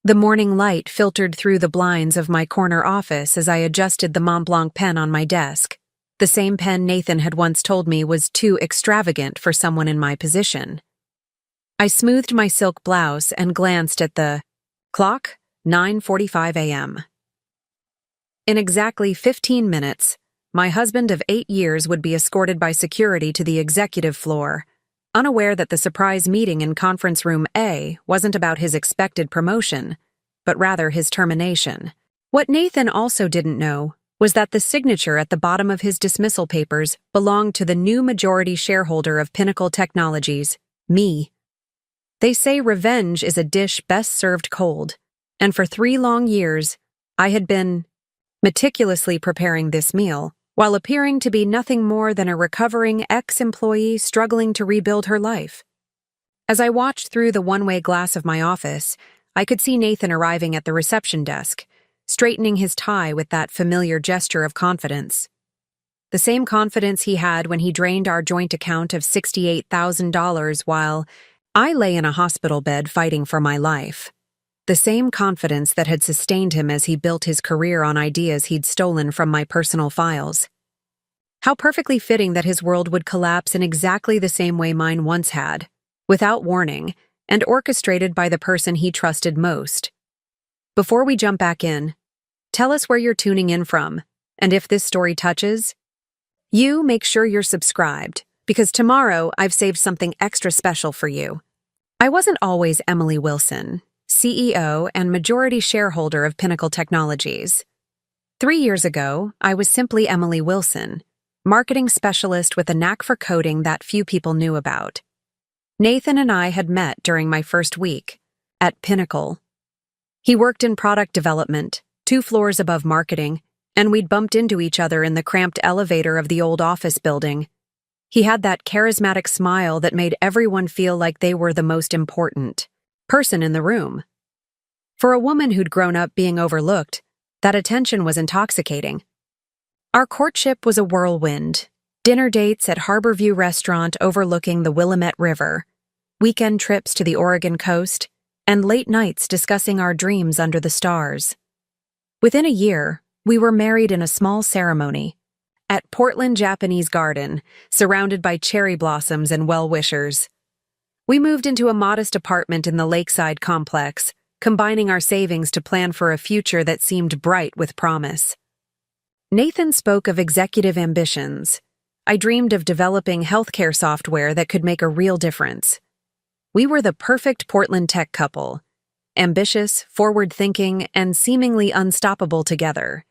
The morning light filtered through the blinds of my corner office as I adjusted the Mont Blanc pen on my desk, the same pen Nathan had once told me was too extravagant for someone in my position. I smoothed my silk blouse and glanced at the clock, 9:45 a.m. In exactly 15 minutes, my husband of 8 years would be escorted by security to the executive floor, unaware that the surprise meeting in conference room A wasn't about his expected promotion, but rather his termination. What Nathan also didn't know was that the signature at the bottom of his dismissal papers belonged to the new majority shareholder of Pinnacle Technologies, me. They say revenge is a dish best served cold, and for 3 long years, I had been meticulously preparing this meal, while appearing to be nothing more than a recovering ex-employee struggling to rebuild her life. As I watched through the one-way glass of my office, I could see Nathan arriving at the reception desk, straightening his tie with that familiar gesture of confidence. The same confidence he had when he drained our joint account of $68,000 while I lay in a hospital bed fighting for my life. The same confidence that had sustained him as he built his career on ideas he'd stolen from my personal files. How perfectly fitting that his world would collapse in exactly the same way mine once had, without warning, and orchestrated by the person he trusted most. Before we jump back in, tell us where you're tuning in from, and if this story touches you, make sure you're subscribed, because tomorrow I've saved something extra special for you. I wasn't always Emily Wilson, CEO and majority shareholder of Pinnacle Technologies. 3 years ago, I was simply Emily Wilson, marketing specialist with a knack for coding that few people knew about. Nathan and I had met during my first week at Pinnacle. He worked in product development, 2 floors above marketing, and we'd bumped into each other in the cramped elevator of the old office building. He had that charismatic smile that made everyone feel like they were the most important person in the room. For a woman who'd grown up being overlooked, that attention was intoxicating. Our courtship was a whirlwind. Dinner dates at Harborview Restaurant overlooking the Willamette River, weekend trips to the Oregon coast, and late nights discussing our dreams under the stars. Within a year, we were married in a small ceremony at Portland Japanese Garden, surrounded by cherry blossoms and well-wishers. We moved into a modest apartment in the lakeside complex, combining our savings to plan for a future that seemed bright with promise. Nathan spoke of executive ambitions. I dreamed of developing healthcare software that could make a real difference. We were the perfect Portland tech couple, ambitious, forward-thinking, and seemingly unstoppable together.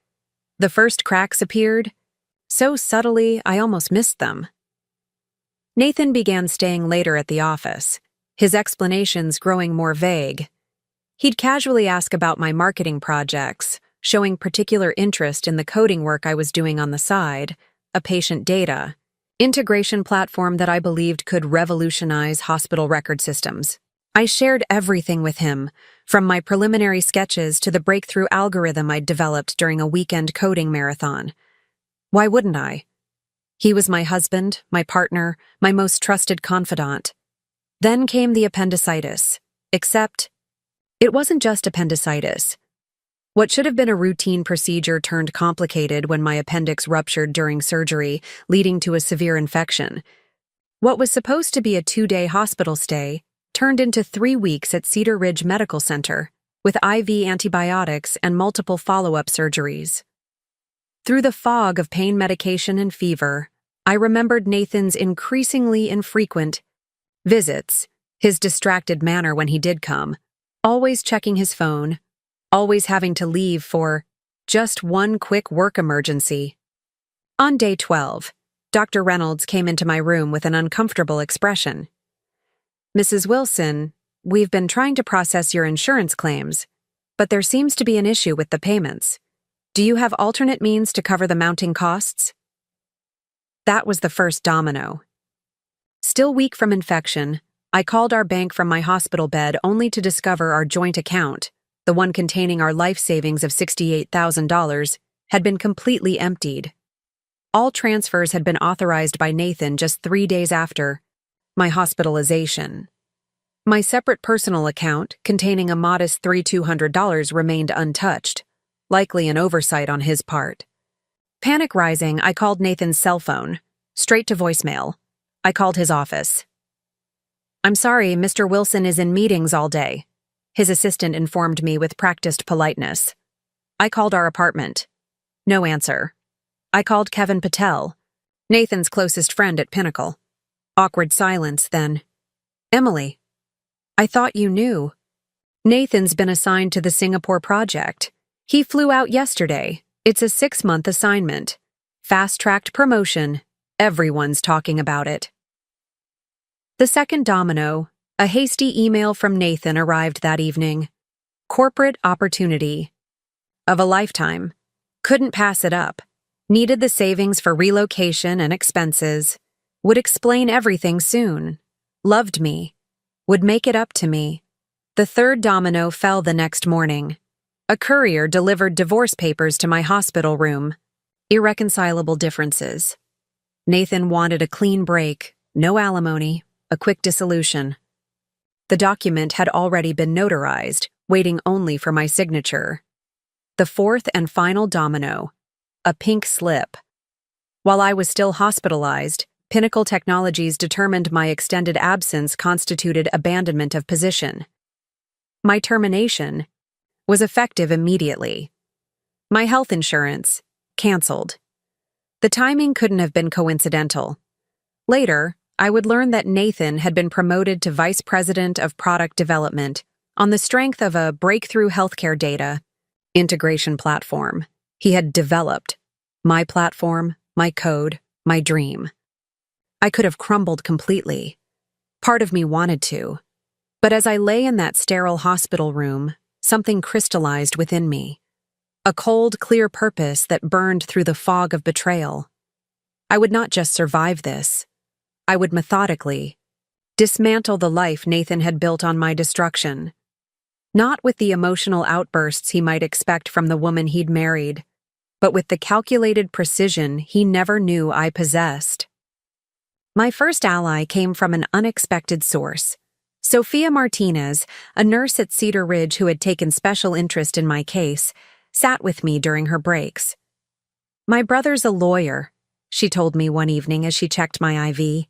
The first cracks appeared, so subtly I almost missed them. Nathan began staying later at the office, his explanations growing more vague. He'd casually ask about my marketing projects, showing particular interest in the coding work I was doing on the side, a patient data integration platform that I believed could revolutionize hospital record systems. I shared everything with him, from my preliminary sketches to the breakthrough algorithm I'd developed during a weekend coding marathon. Why wouldn't I? He was my husband, my partner, my most trusted confidant. Then came the appendicitis, except it wasn't just appendicitis. What should have been a routine procedure turned complicated when my appendix ruptured during surgery, leading to a severe infection. What was supposed to be a 2-day hospital stay turned into 3 weeks at Cedar Ridge Medical Center, with IV antibiotics and multiple follow-up surgeries. Through the fog of pain medication and fever, I remembered Nathan's increasingly infrequent visits, his distracted manner when he did come, always checking his phone, always having to leave for just one quick work emergency. On day 12, Dr. Reynolds came into my room with an uncomfortable expression. "Mrs. Wilson, we've been trying to process your insurance claims, but there seems to be an issue with the payments. Do you have alternate means to cover the mounting costs?" That was the first domino. Still weak from infection, I called our bank from my hospital bed only to discover our joint account, the one containing our life savings of $68,000, had been completely emptied. All transfers had been authorized by Nathan just 3 days after my hospitalization. My separate personal account, containing a modest $3,200, remained untouched, likely an oversight on his part. Panic rising, I called Nathan's cell phone, straight to voicemail. I called his office. "I'm sorry, Mr. Wilson is in meetings all day," his assistant informed me with practiced politeness. I called our apartment. No answer. I called Kevin Patel, Nathan's closest friend at Pinnacle. Awkward silence, then. "Emily, I thought you knew. Nathan's been assigned to the Singapore project. He flew out yesterday. It's a 6-month assignment. Fast-tracked promotion. Everyone's talking about it." The second domino, a hasty email from Nathan, arrived that evening. Corporate opportunity. Of a lifetime. Couldn't pass it up. Needed the savings for relocation and expenses. Would explain everything soon. Loved me. Would make it up to me. The third domino fell the next morning. A courier delivered divorce papers to my hospital room. Irreconcilable differences. Nathan wanted a clean break, no alimony, a quick dissolution. The document had already been notarized, waiting only for my signature. The fourth and final domino, a pink slip. While I was still hospitalized, Pinnacle Technologies determined my extended absence constituted abandonment of position. My termination was effective immediately. My health insurance, canceled. The timing couldn't have been coincidental. Later, I would learn that Nathan had been promoted to Vice President of Product Development on the strength of a breakthrough healthcare data integration platform he had developed. My platform, my code, my dream. I could have crumbled completely. Part of me wanted to. But as I lay in that sterile hospital room, something crystallized within me. A cold, clear purpose that burned through the fog of betrayal. I would not just survive this. I would methodically dismantle the life Nathan had built on my destruction. Not with the emotional outbursts he might expect from the woman he'd married, but with the calculated precision he never knew I possessed. My first ally came from an unexpected source. Sophia Martinez, a nurse at Cedar Ridge who had taken special interest in my case, sat with me during her breaks. "My brother's a lawyer," she told me one evening as she checked my IV.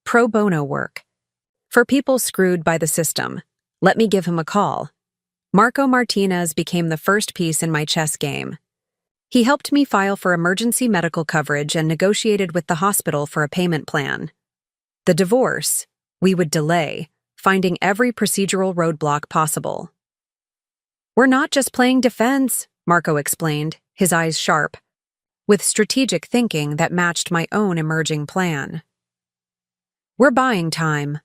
"Pro bono work. For people screwed by the system. Let me give him a call." Marco Martinez became the first piece in my chess game. He helped me file for emergency medical coverage and negotiated with the hospital for a payment plan. The divorce, we would delay, finding every procedural roadblock possible. "We're not just playing defense," Marco explained, his eyes sharp, with strategic thinking that matched my own emerging plan. "We're buying time."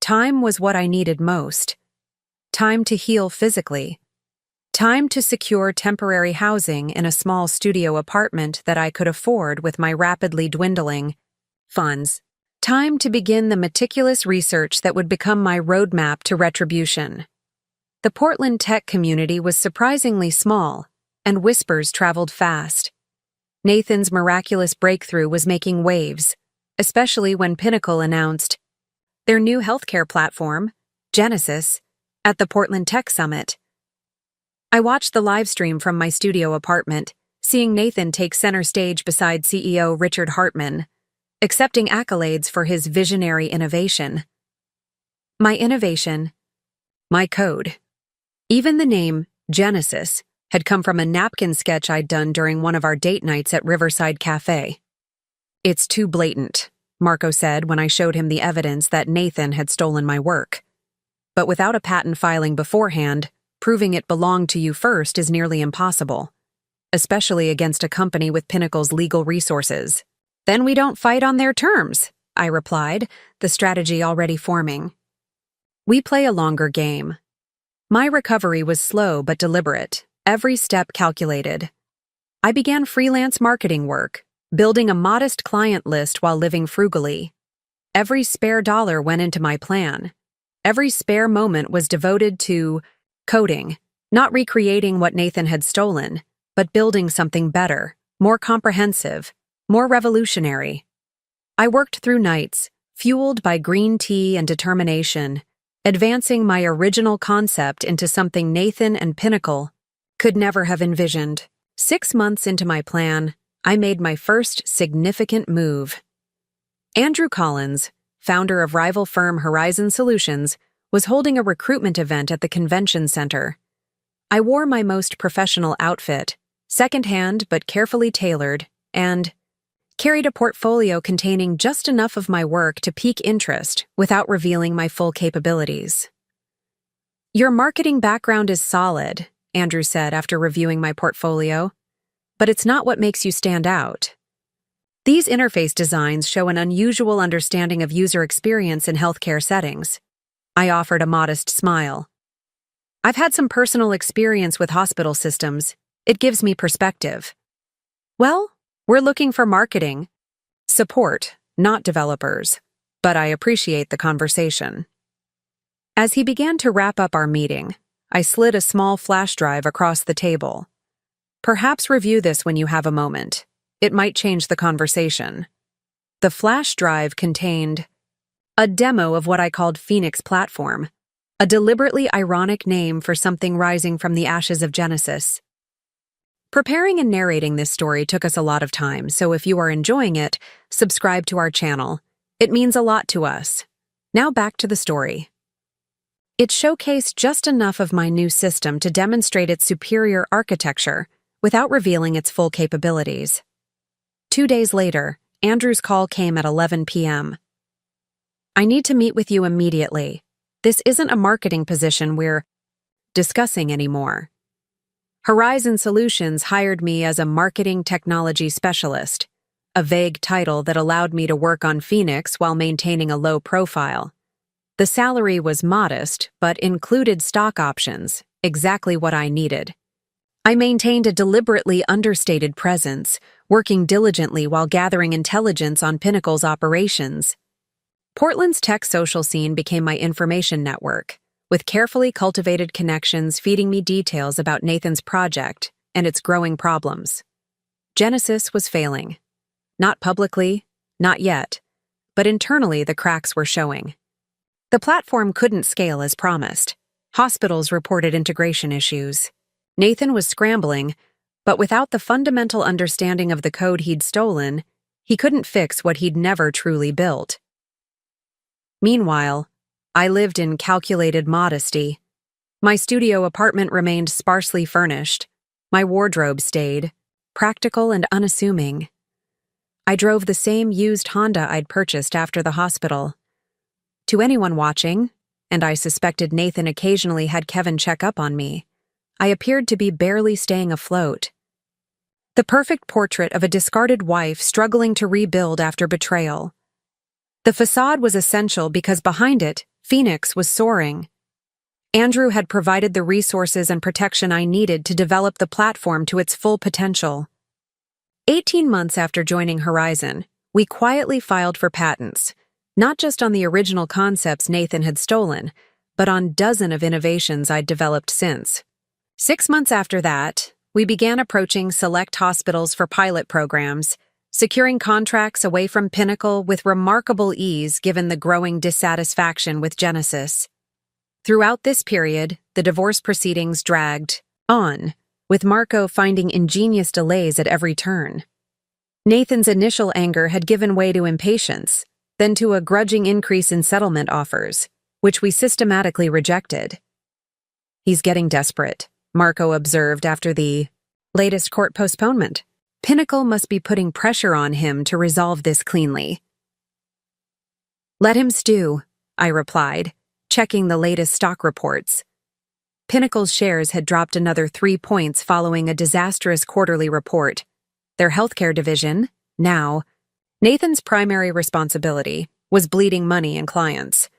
Time was what I needed most. Time to heal physically. Time to secure temporary housing in a small studio apartment that I could afford with my rapidly dwindling funds. Time to begin the meticulous research that would become my roadmap to retribution. The Portland tech community was surprisingly small, and whispers traveled fast. Nathan's miraculous breakthrough was making waves, especially when Pinnacle announced their new healthcare platform, Genesis, at the Portland Tech Summit. I watched the live stream from my studio apartment, seeing Nathan take center stage beside CEO Richard Hartman, accepting accolades for his visionary innovation. My innovation, my code. Even the name, Genesis, had come from a napkin sketch I'd done during one of our date nights at Riverside Cafe. "It's too blatant," Marco said when I showed him the evidence that Nathan had stolen my work. "But without a patent filing beforehand, proving it belonged to you first is nearly impossible, especially against a company with Pinnacle's legal resources." "Then we don't fight on their terms," I replied, the strategy already forming. "We play a longer game." My recovery was slow but deliberate, every step calculated. I began freelance marketing work, building a modest client list while living frugally. Every spare dollar went into my plan. Every spare moment was devoted to coding, not recreating what Nathan had stolen, but building something better, more comprehensive, more revolutionary. I worked through nights, fueled by green tea and determination, advancing my original concept into something Nathan and Pinnacle could never have envisioned. 6 months into my plan, I made my first significant move. Andrew Collins, founder of rival firm Horizon Solutions, was holding a recruitment event at the convention center. I wore my most professional outfit, second-hand but carefully tailored, and carried a portfolio containing just enough of my work to pique interest without revealing my full capabilities. "Your marketing background is solid," Andrew said after reviewing my portfolio, "but it's not what makes you stand out. These interface designs show an unusual understanding of user experience in healthcare settings." I offered a modest smile. "I've had some personal experience with hospital systems. It gives me perspective." "Well, we're looking for marketing support, not developers, but I appreciate the conversation." As he began to wrap up our meeting, I slid a small flash drive across the table. "Perhaps review this when you have a moment. It might change the conversation." The flash drive contained a demo of what I called Phoenix Platform, a deliberately ironic name for something rising from the ashes of Genesis. Preparing and narrating this story took us a lot of time, so if you are enjoying it, subscribe to our channel. It means a lot to us. Now back to the story. It showcased just enough of my new system to demonstrate its superior architecture without revealing its full capabilities. 2 days later, Andrew's call came at 11 p.m. "I need to meet with you immediately. This isn't a marketing position we're discussing anymore." Horizon Solutions hired me as a marketing technology specialist, a vague title that allowed me to work on Phoenix while maintaining a low profile. The salary was modest, but included stock options, exactly what I needed. I maintained a deliberately understated presence, working diligently while gathering intelligence on Pinnacle's operations. Portland's tech social scene became my information network, with carefully cultivated connections feeding me details about Nathan's project and its growing problems. Genesis was failing. Not publicly, not yet, but internally the cracks were showing. The platform couldn't scale as promised. Hospitals reported integration issues. Nathan was scrambling, but without the fundamental understanding of the code he'd stolen, he couldn't fix what he'd never truly built. Meanwhile, I lived in calculated modesty. My studio apartment remained sparsely furnished. My wardrobe stayed, practical and unassuming. I drove the same used Honda I'd purchased after the hospital. To anyone watching, and I suspected Nathan occasionally had Kevin check up on me, I appeared to be barely staying afloat. The perfect portrait of a discarded wife struggling to rebuild after betrayal. The facade was essential because behind it, Phoenix was soaring. Andrew had provided the resources and protection I needed to develop the platform to its full potential. 18 months after joining Horizon, we quietly filed for patents, not just on the original concepts Nathan had stolen, but on dozens of innovations I'd developed since. 6 months after that, we began approaching select hospitals for pilot programs, securing contracts away from Pinnacle with remarkable ease given the growing dissatisfaction with Genesis. Throughout this period, the divorce proceedings dragged on, with Marco finding ingenious delays at every turn. Nathan's initial anger had given way to impatience, then to a grudging increase in settlement offers, which we systematically rejected. "He's getting desperate," Marco observed after the latest court postponement. "Pinnacle must be putting pressure on him to resolve this cleanly." "Let him stew," I replied, checking the latest stock reports. Pinnacle's shares had dropped another 3 points following a disastrous quarterly report. Their healthcare division, now Nathan's primary responsibility, was bleeding money and clients.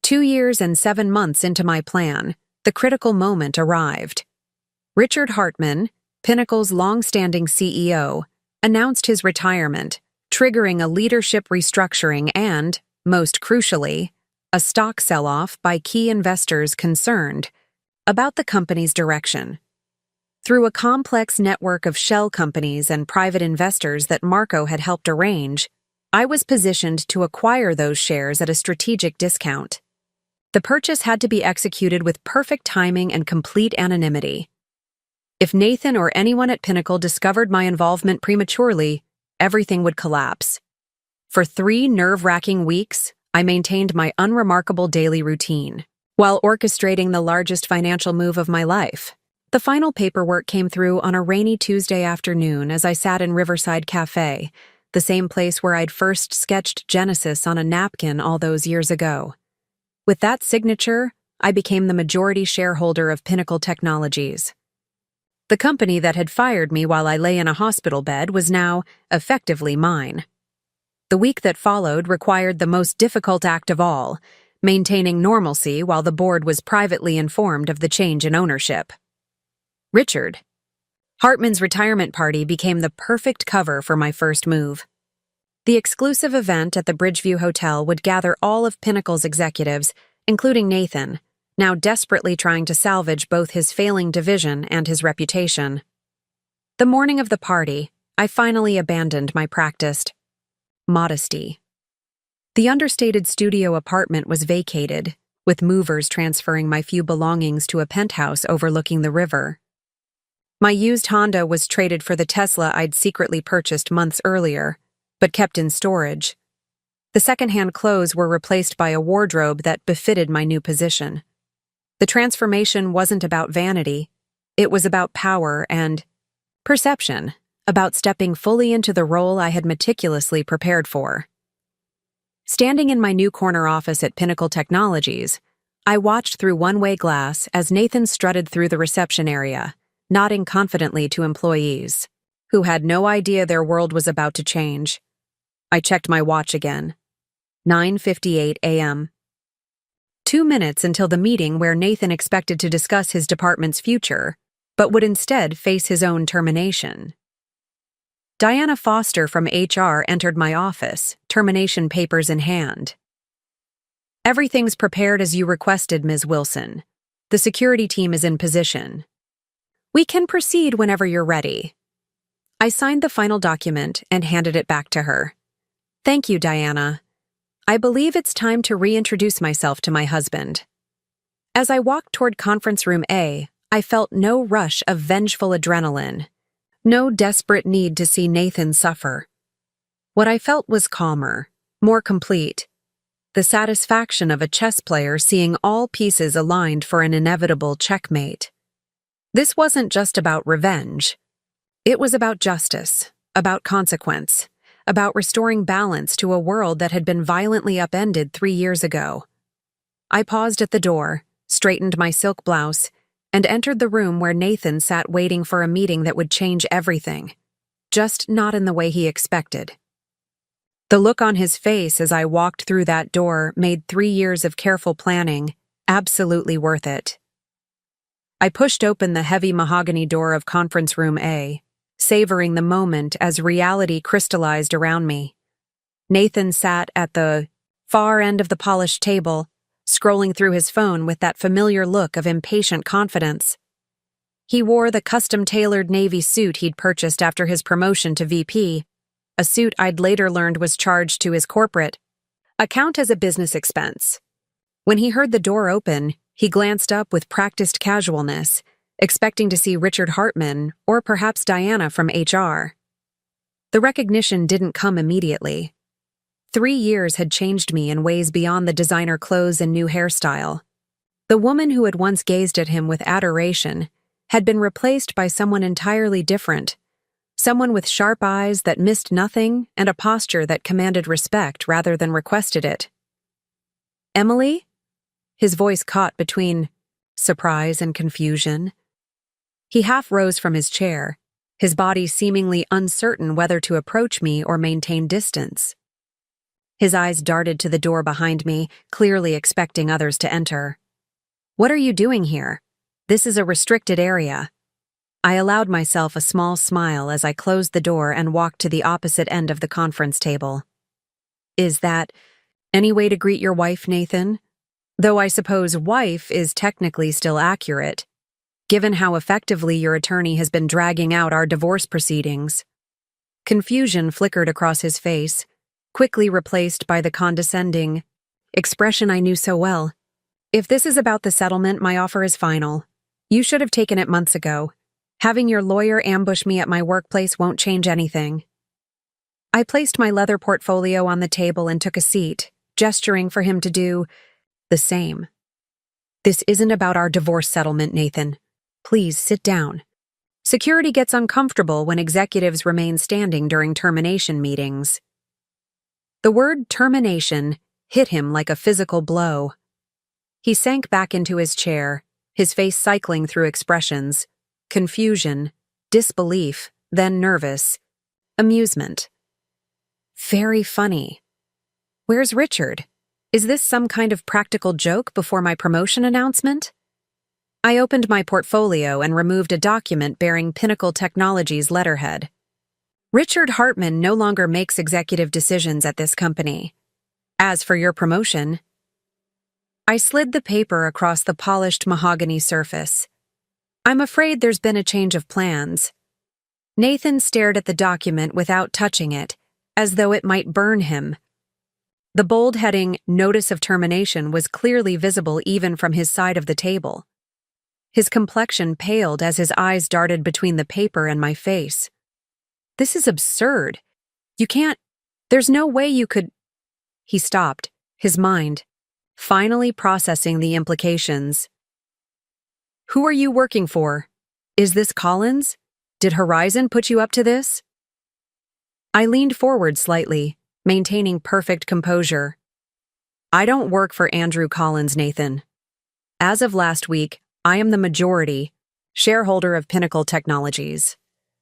2 years and 7 months into my plan, the critical moment arrived. Richard Hartman, Pinnacle's long-standing CEO, announced his retirement, triggering a leadership restructuring and, most crucially, a stock sell-off by key investors concerned about the company's direction. Through a complex network of shell companies and private investors that Marco had helped arrange, I was positioned to acquire those shares at a strategic discount. The purchase had to be executed with perfect timing and complete anonymity. If Nathan or anyone at Pinnacle discovered my involvement prematurely, everything would collapse. For 3 nerve-wracking weeks, I maintained my unremarkable daily routine, while orchestrating the largest financial move of my life. The final paperwork came through on a rainy Tuesday afternoon as I sat in Riverside Cafe, the same place where I'd first sketched Genesis on a napkin all those years ago. With that signature, I became the majority shareholder of Pinnacle Technologies. The company that had fired me while I lay in a hospital bed was now effectively mine. The week that followed required the most difficult act of all, maintaining normalcy while the board was privately informed of the change in ownership. Richard Hartman's retirement party became the perfect cover for my first move. The exclusive event at the Bridgeview Hotel would gather all of Pinnacle's executives, including Nathan, now desperately trying to salvage both his failing division and his reputation. The morning of the party, I finally abandoned my practiced modesty. The understated studio apartment was vacated, with movers transferring my few belongings to a penthouse overlooking the river. My used Honda was traded for the Tesla I'd secretly purchased months earlier, but kept in storage. The second-hand clothes were replaced by a wardrobe that befitted my new position. The transformation wasn't about vanity, it was about power and perception, about stepping fully into the role I had meticulously prepared for. Standing in my new corner office at Pinnacle Technologies, I watched through one-way glass as Nathan strutted through the reception area, nodding confidently to employees, who had no idea their world was about to change. I checked my watch again. 9:58 a.m. 2 minutes until the meeting where Nathan expected to discuss his department's future, but would instead face his own termination. Diana Foster from HR entered my office, termination papers in hand. "Everything's prepared as you requested, Ms. Wilson. The security team is in position. We can proceed whenever you're ready." I signed the final document and handed it back to her. "Thank you, Diana. I believe it's time to reintroduce myself to my husband." As I walked toward Conference Room A, I felt no rush of vengeful adrenaline, no desperate need to see Nathan suffer. What I felt was calmer, more complete, the satisfaction of a chess player seeing all pieces aligned for an inevitable checkmate. This wasn't just about revenge. It was about justice, about consequence, about restoring balance to a world that had been violently upended 3 years ago. I paused at the door, straightened my silk blouse, and entered the room where Nathan sat waiting for a meeting that would change everything, just not in the way he expected. The look on his face as I walked through that door made 3 years of careful planning absolutely worth it. I pushed open the heavy mahogany door of Conference Room A, savoring the moment as reality crystallized around me. Nathan sat at the far end of the polished table, scrolling through his phone with that familiar look of impatient confidence. He wore the custom-tailored navy suit he'd purchased after his promotion to VP, a suit I'd later learned was charged to his corporate account as a business expense. When he heard the door open, he glanced up with practiced casualness, expecting to see Richard Hartman or perhaps Diana from HR. The recognition didn't come immediately. 3 years had changed me in ways beyond the designer clothes and new hairstyle. The woman who had once gazed at him with adoration had been replaced by someone entirely different, someone with sharp eyes that missed nothing and a posture that commanded respect rather than requested it. "Emily?" His voice caught between surprise and confusion. He half rose from his chair, his body seemingly uncertain whether to approach me or maintain distance. His eyes darted to the door behind me, clearly expecting others to enter. "What are you doing here? This is a restricted area." I allowed myself a small smile as I closed the door and walked to the opposite end of the conference table. "Is that any way to greet your wife, Nathan? Though I suppose wife is technically still accurate, given how effectively your attorney has been dragging out our divorce proceedings." Confusion flickered across his face, quickly replaced by the condescending expression I knew so well. If this is about the settlement, my offer is final. You should have taken it months ago. Having your lawyer ambush me at my workplace won't change anything. I placed my leather portfolio on the table and took a seat, gesturing for him to do the same. This isn't about our divorce settlement, Nathan. Please sit down. Security gets uncomfortable when executives remain standing during termination meetings. The word termination hit him like a physical blow. He sank back into his chair, his face cycling through expressions: confusion, disbelief, then nervous, amusement. Very funny. Where's Richard? Is this some kind of practical joke before my promotion announcement? I opened my portfolio and removed a document bearing Pinnacle Technologies' letterhead. Richard Hartman no longer makes executive decisions at this company. As for your promotion, I slid the paper across the polished mahogany surface. I'm afraid there's been a change of plans. Nathan stared at the document without touching it, as though it might burn him. The bold heading, Notice of Termination, was clearly visible even from his side of the table. His complexion paled as his eyes darted between the paper and my face. This is absurd. You can't. There's no way you could. He stopped, his mind finally processing the implications. Who are you working for? Is this Collins? Did Horizon put you up to this? I leaned forward slightly, maintaining perfect composure. I don't work for Andrew Collins, Nathan. As of last week, I am the majority shareholder of Pinnacle Technologies.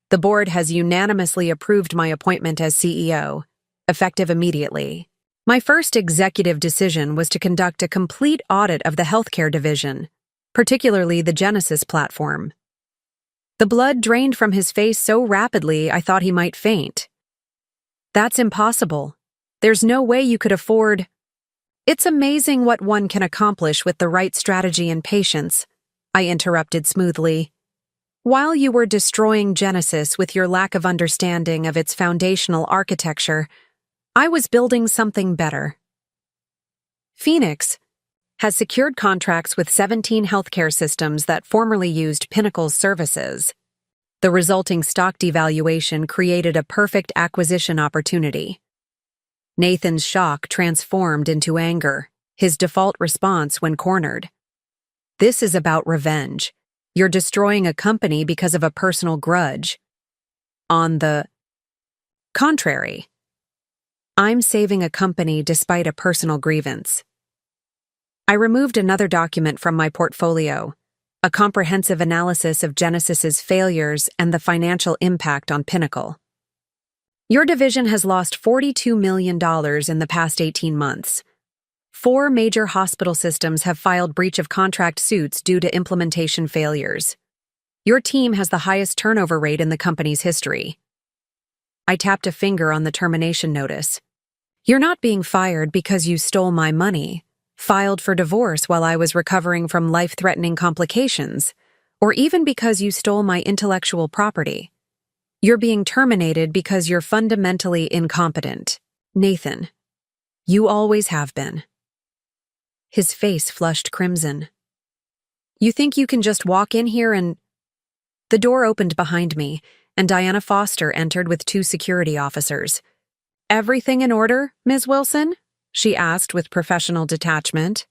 The board has unanimously approved my appointment as CEO, effective immediately. My first executive decision was to conduct a complete audit of the healthcare division, particularly the Genesis platform. The blood drained from his face so rapidly I thought he might faint. That's impossible. There's no way you could afford. It's amazing what one can accomplish with the right strategy and patience, I interrupted smoothly. While you were destroying Genesis with your lack of understanding of its foundational architecture, I was building something better. Phoenix has secured contracts with 17 healthcare systems that formerly used Pinnacle's services. The resulting stock devaluation created a perfect acquisition opportunity. Nathan's shock transformed into anger, his default response when cornered. This is about revenge. You're destroying a company because of a personal grudge. On the contrary, I'm saving a company despite a personal grievance. I removed another document from my portfolio, a comprehensive analysis of Genesis's failures and the financial impact on Pinnacle. Your division has lost $42 million in the past 18 months. 4 major hospital systems have filed breach of contract suits due to implementation failures. Your team has the highest turnover rate in the company's history. I tapped a finger on the termination notice. You're not being fired because you stole my money, filed for divorce while I was recovering from life-threatening complications, or even because you stole my intellectual property. You're being terminated because you're fundamentally incompetent. Nathan, you always have been. His face flushed crimson. You think you can just walk in here and... The door opened behind me, and Diana Foster entered with 2 security officers. Everything in order, Ms. Wilson? She asked with professional detachment.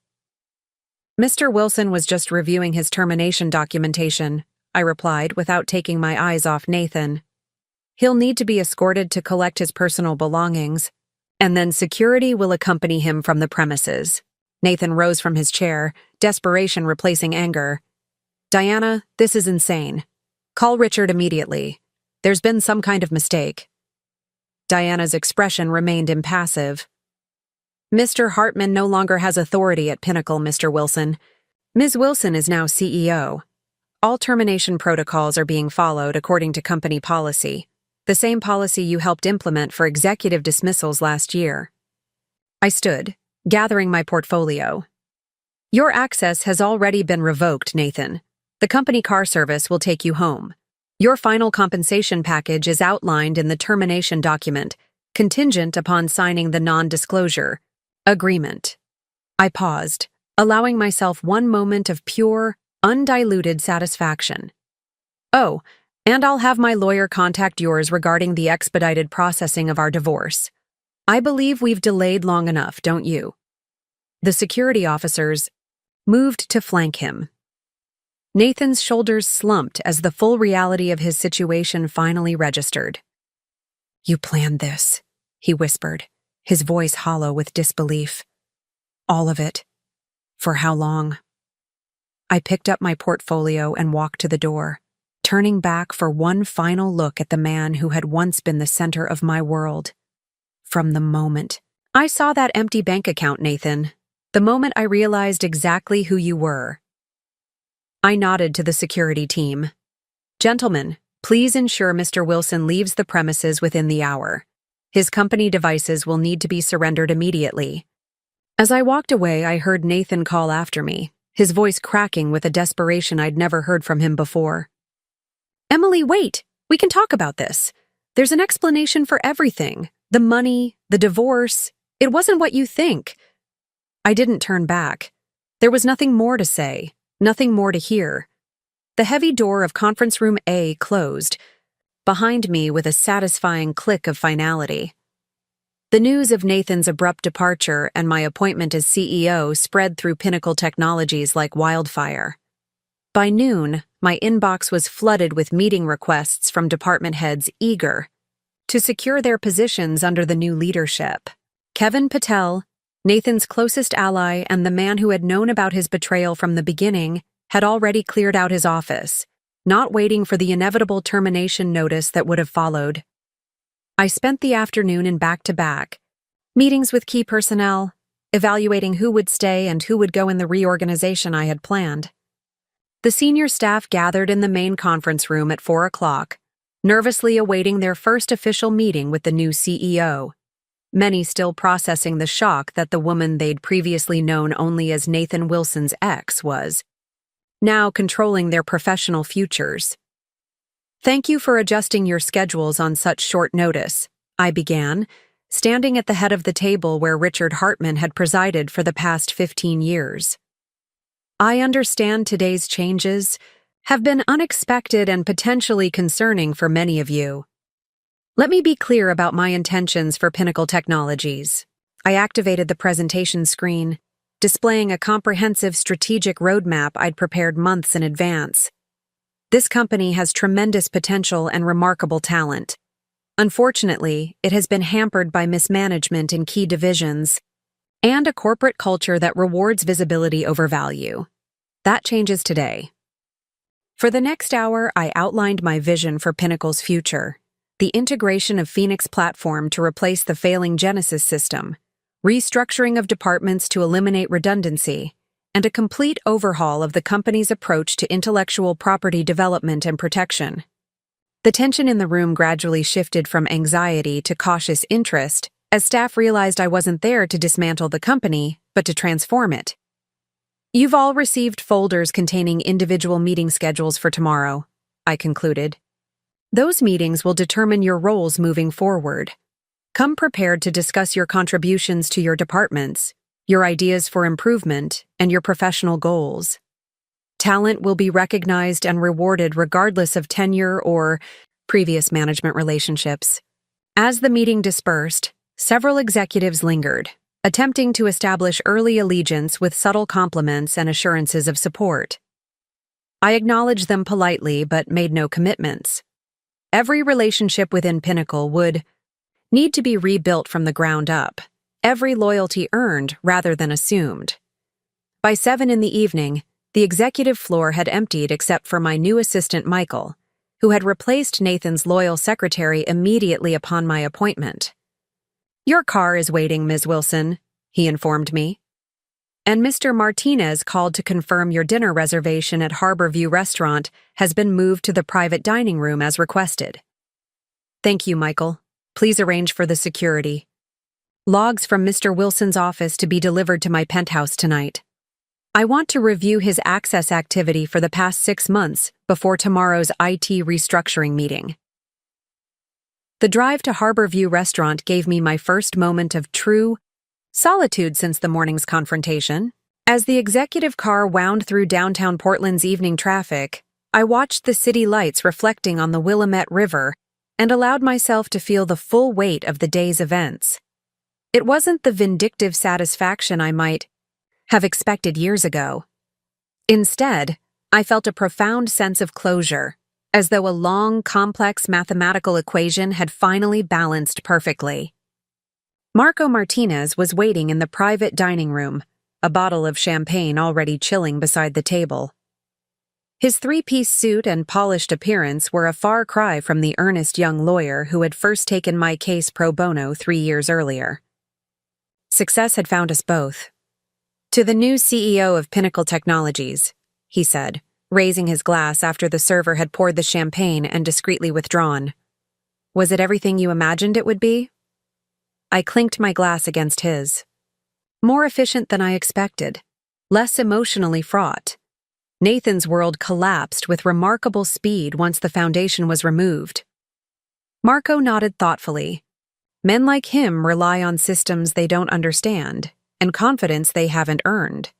Mr. Wilson was just reviewing his termination documentation, I replied without taking my eyes off Nathan. He'll need to be escorted to collect his personal belongings, and then security will accompany him from the premises. Nathan rose from his chair, desperation replacing anger. Diana, this is insane. Call Richard immediately. There's been some kind of mistake. Diana's expression remained impassive. Mr. Hartman no longer has authority at Pinnacle, Mr. Wilson. Ms. Wilson is now CEO. All termination protocols are being followed according to company policy, the same policy you helped implement for executive dismissals last year. I stood, gathering my portfolio. Your access has already been revoked, Nathan. The company car service will take you home. Your final compensation package is outlined in the termination document, contingent upon signing the non-disclosure agreement. I paused, allowing myself one moment of pure, undiluted satisfaction. Oh, and I'll have my lawyer contact yours regarding the expedited processing of our divorce. I believe we've delayed long enough, don't you? The security officers moved to flank him. Nathan's shoulders slumped as the full reality of his situation finally registered. "You planned this," he whispered, his voice hollow with disbelief. "All of it. For how long?" I picked up my portfolio and walked to the door, turning back for one final look at the man who had once been the center of my world. From the moment I saw that empty bank account, Nathan, the moment I realized exactly who you were. I nodded to the security team. "Gentlemen, please ensure Mr. Wilson leaves the premises within the hour. His company devices will need to be surrendered immediately." As I walked away, I heard Nathan call after me, his voice cracking with a desperation I'd never heard from him before. "Emily, wait! We can talk about this. There's an explanation for everything. The money, the divorce. It wasn't what you think." I didn't turn back. There was nothing more to say, nothing more to hear. The heavy door of conference room A closed, behind me with a satisfying click of finality. The news of Nathan's abrupt departure and my appointment as CEO spread through Pinnacle Technologies like wildfire. By noon, my inbox was flooded with meeting requests from department heads eager to secure their positions under the new leadership. Kevin Patel, Nathan's closest ally and the man who had known about his betrayal from the beginning, had already cleared out his office, not waiting for the inevitable termination notice that would have followed. I spent the afternoon in back-to-back meetings with key personnel, evaluating who would stay and who would go in the reorganization I had planned. The senior staff gathered in the main conference room at 4 o'clock, nervously awaiting their first official meeting with the new CEO. Many still processing the shock that the woman they'd previously known only as Nathan Wilson's ex was now controlling their professional futures. "Thank you for adjusting your schedules on such short notice," I began, standing at the head of the table where Richard Hartman had presided for the past 15 years. "I understand today's changes have been unexpected and potentially concerning for many of you. Let me be clear about my intentions for Pinnacle Technologies." I activated the presentation screen, displaying a comprehensive strategic roadmap I'd prepared months in advance. This company has tremendous potential and remarkable talent. Unfortunately, it has been hampered by mismanagement in key divisions and a corporate culture that rewards visibility over value. That changes today. For the next hour, I outlined my vision for Pinnacle's future: the integration of Phoenix Platform to replace the failing Genesis system, restructuring of departments to eliminate redundancy, and a complete overhaul of the company's approach to intellectual property development and protection. The tension in the room gradually shifted from anxiety to cautious interest as staff realized I wasn't there to dismantle the company, but to transform it. "You've all received folders containing individual meeting schedules for tomorrow," I concluded. "Those meetings will determine your roles moving forward. Come prepared to discuss your contributions to your departments, your ideas for improvement, and your professional goals. Talent will be recognized and rewarded regardless of tenure or previous management relationships." As the meeting dispersed, several executives lingered, attempting to establish early allegiance with subtle compliments and assurances of support. I acknowledged them politely but made no commitments. Every relationship within Pinnacle would need to be rebuilt from the ground up, every loyalty earned rather than assumed. By 7 in the evening, the executive floor had emptied except for my new assistant Michael, who had replaced Nathan's loyal secretary immediately upon my appointment. "Your car is waiting, Ms. Wilson," he informed me. "And Mr. Martinez called to confirm your dinner reservation at Harborview Restaurant has been moved to the private dining room as requested." "Thank you, Michael. Please arrange for the security. Logs from Mr. Wilson's office to be delivered to my penthouse tonight. I want to review his access activity for the past 6 months before tomorrow's IT restructuring meeting." The drive to Harborview Restaurant gave me my first moment of true solitude since the morning's confrontation. As the executive car wound through downtown Portland's evening traffic, I watched the city lights reflecting on the Willamette River and allowed myself to feel the full weight of the day's events. It wasn't the vindictive satisfaction I might have expected years ago. Instead, I felt a profound sense of closure, as though a long, complex mathematical equation had finally balanced perfectly. Marco Martinez was waiting in the private dining room, a bottle of champagne already chilling beside the table. His three-piece suit and polished appearance were a far cry from the earnest young lawyer who had first taken my case pro bono 3 years earlier. Success had found us both. "To the new CEO of Pinnacle Technologies," he said, raising his glass after the server had poured the champagne and discreetly withdrawn. "Was it everything you imagined it would be?" I clinked my glass against his. More efficient than I expected, less emotionally fraught. Nathan's world collapsed with remarkable speed once the foundation was removed. Marco nodded thoughtfully. Men like him rely on systems they don't understand and confidence they haven't earned.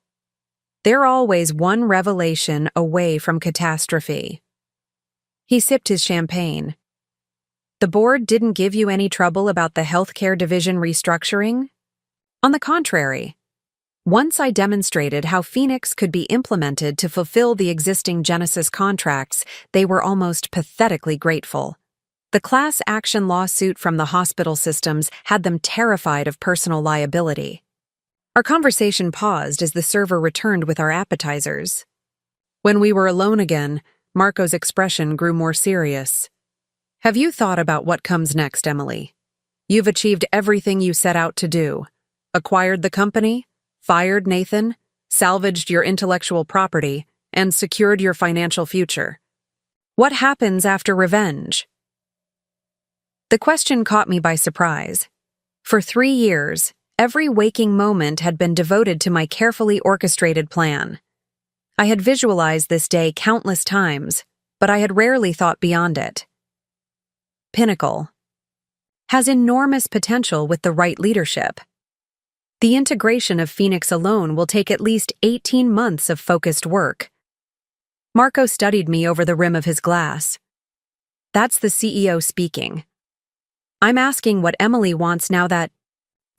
They're always one revelation away from catastrophe. He sipped his champagne. "The board didn't give you any trouble about the healthcare division restructuring?" On the contrary. Once I demonstrated how Phoenix could be implemented to fulfill the existing Genesis contracts, they were almost pathetically grateful. The class action lawsuit from the hospital systems had them terrified of personal liability. Our conversation paused as the server returned with our appetizers. When we were alone again, Marco's expression grew more serious. "Have you thought about what comes next, Emily? You've achieved everything you set out to do. Acquired the company, fired Nathan, salvaged your intellectual property, and secured your financial future. What happens after revenge?" The question caught me by surprise. For 3 years, every waking moment had been devoted to my carefully orchestrated plan. I had visualized this day countless times, but I had rarely thought beyond it. Pinnacle has enormous potential with the right leadership. The integration of Phoenix alone will take at least 18 months of focused work. Marco studied me over the rim of his glass. "That's the CEO speaking. I'm asking what Emily wants now that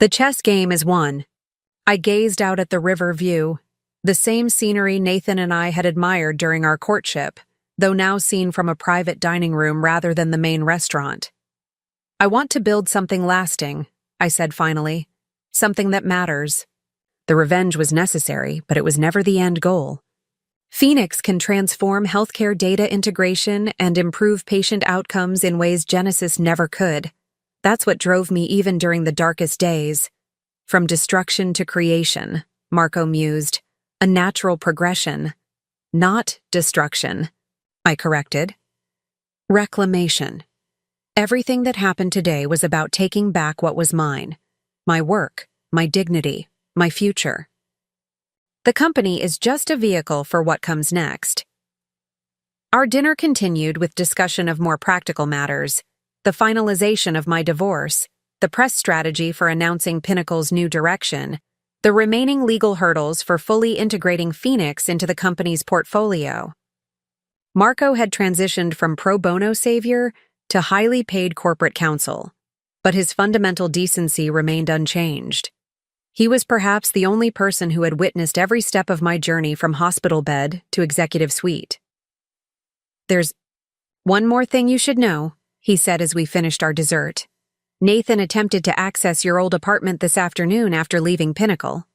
the chess game is won." I gazed out at the river view, the same scenery Nathan and I had admired during our courtship, though now seen from a private dining room rather than the main restaurant. "I want to build something lasting," I said finally. "Something that matters." The revenge was necessary, but it was never the end goal. Phoenix can transform healthcare data integration and improve patient outcomes in ways Genesis never could. That's what drove me even during the darkest days. "From destruction to creation," Marco mused. "A natural progression. Not destruction," I corrected. "Reclamation. Everything that happened today was about taking back what was mine. My work, my dignity, my future. The company is just a vehicle for what comes next." Our dinner continued with discussion of more practical matters, the finalization of my divorce, the press strategy for announcing Pinnacle's new direction, the remaining legal hurdles for fully integrating Phoenix into the company's portfolio. Marco had transitioned from pro bono savior to highly paid corporate counsel, but his fundamental decency remained unchanged. He was perhaps the only person who had witnessed every step of my journey from hospital bed to executive suite. "There's one more thing you should know," he said as we finished our dessert. "Nathan attempted to access your old apartment this afternoon after leaving Pinnacle.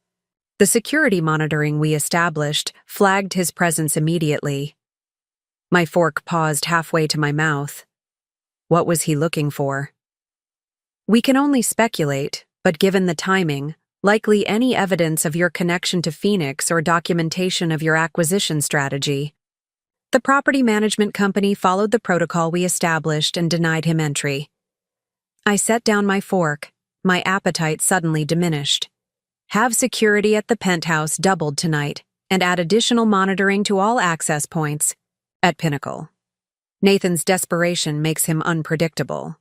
The security monitoring we established flagged his presence immediately." My fork paused halfway to my mouth. What was he looking for? "We can only speculate, but given the timing, likely any evidence of your connection to Phoenix or documentation of your acquisition strategy. The property management company followed the protocol we established and denied him entry." I set down my fork, my appetite suddenly diminished. Have security at the penthouse doubled tonight, and add additional monitoring to all access points at Pinnacle. Nathan's desperation makes him unpredictable.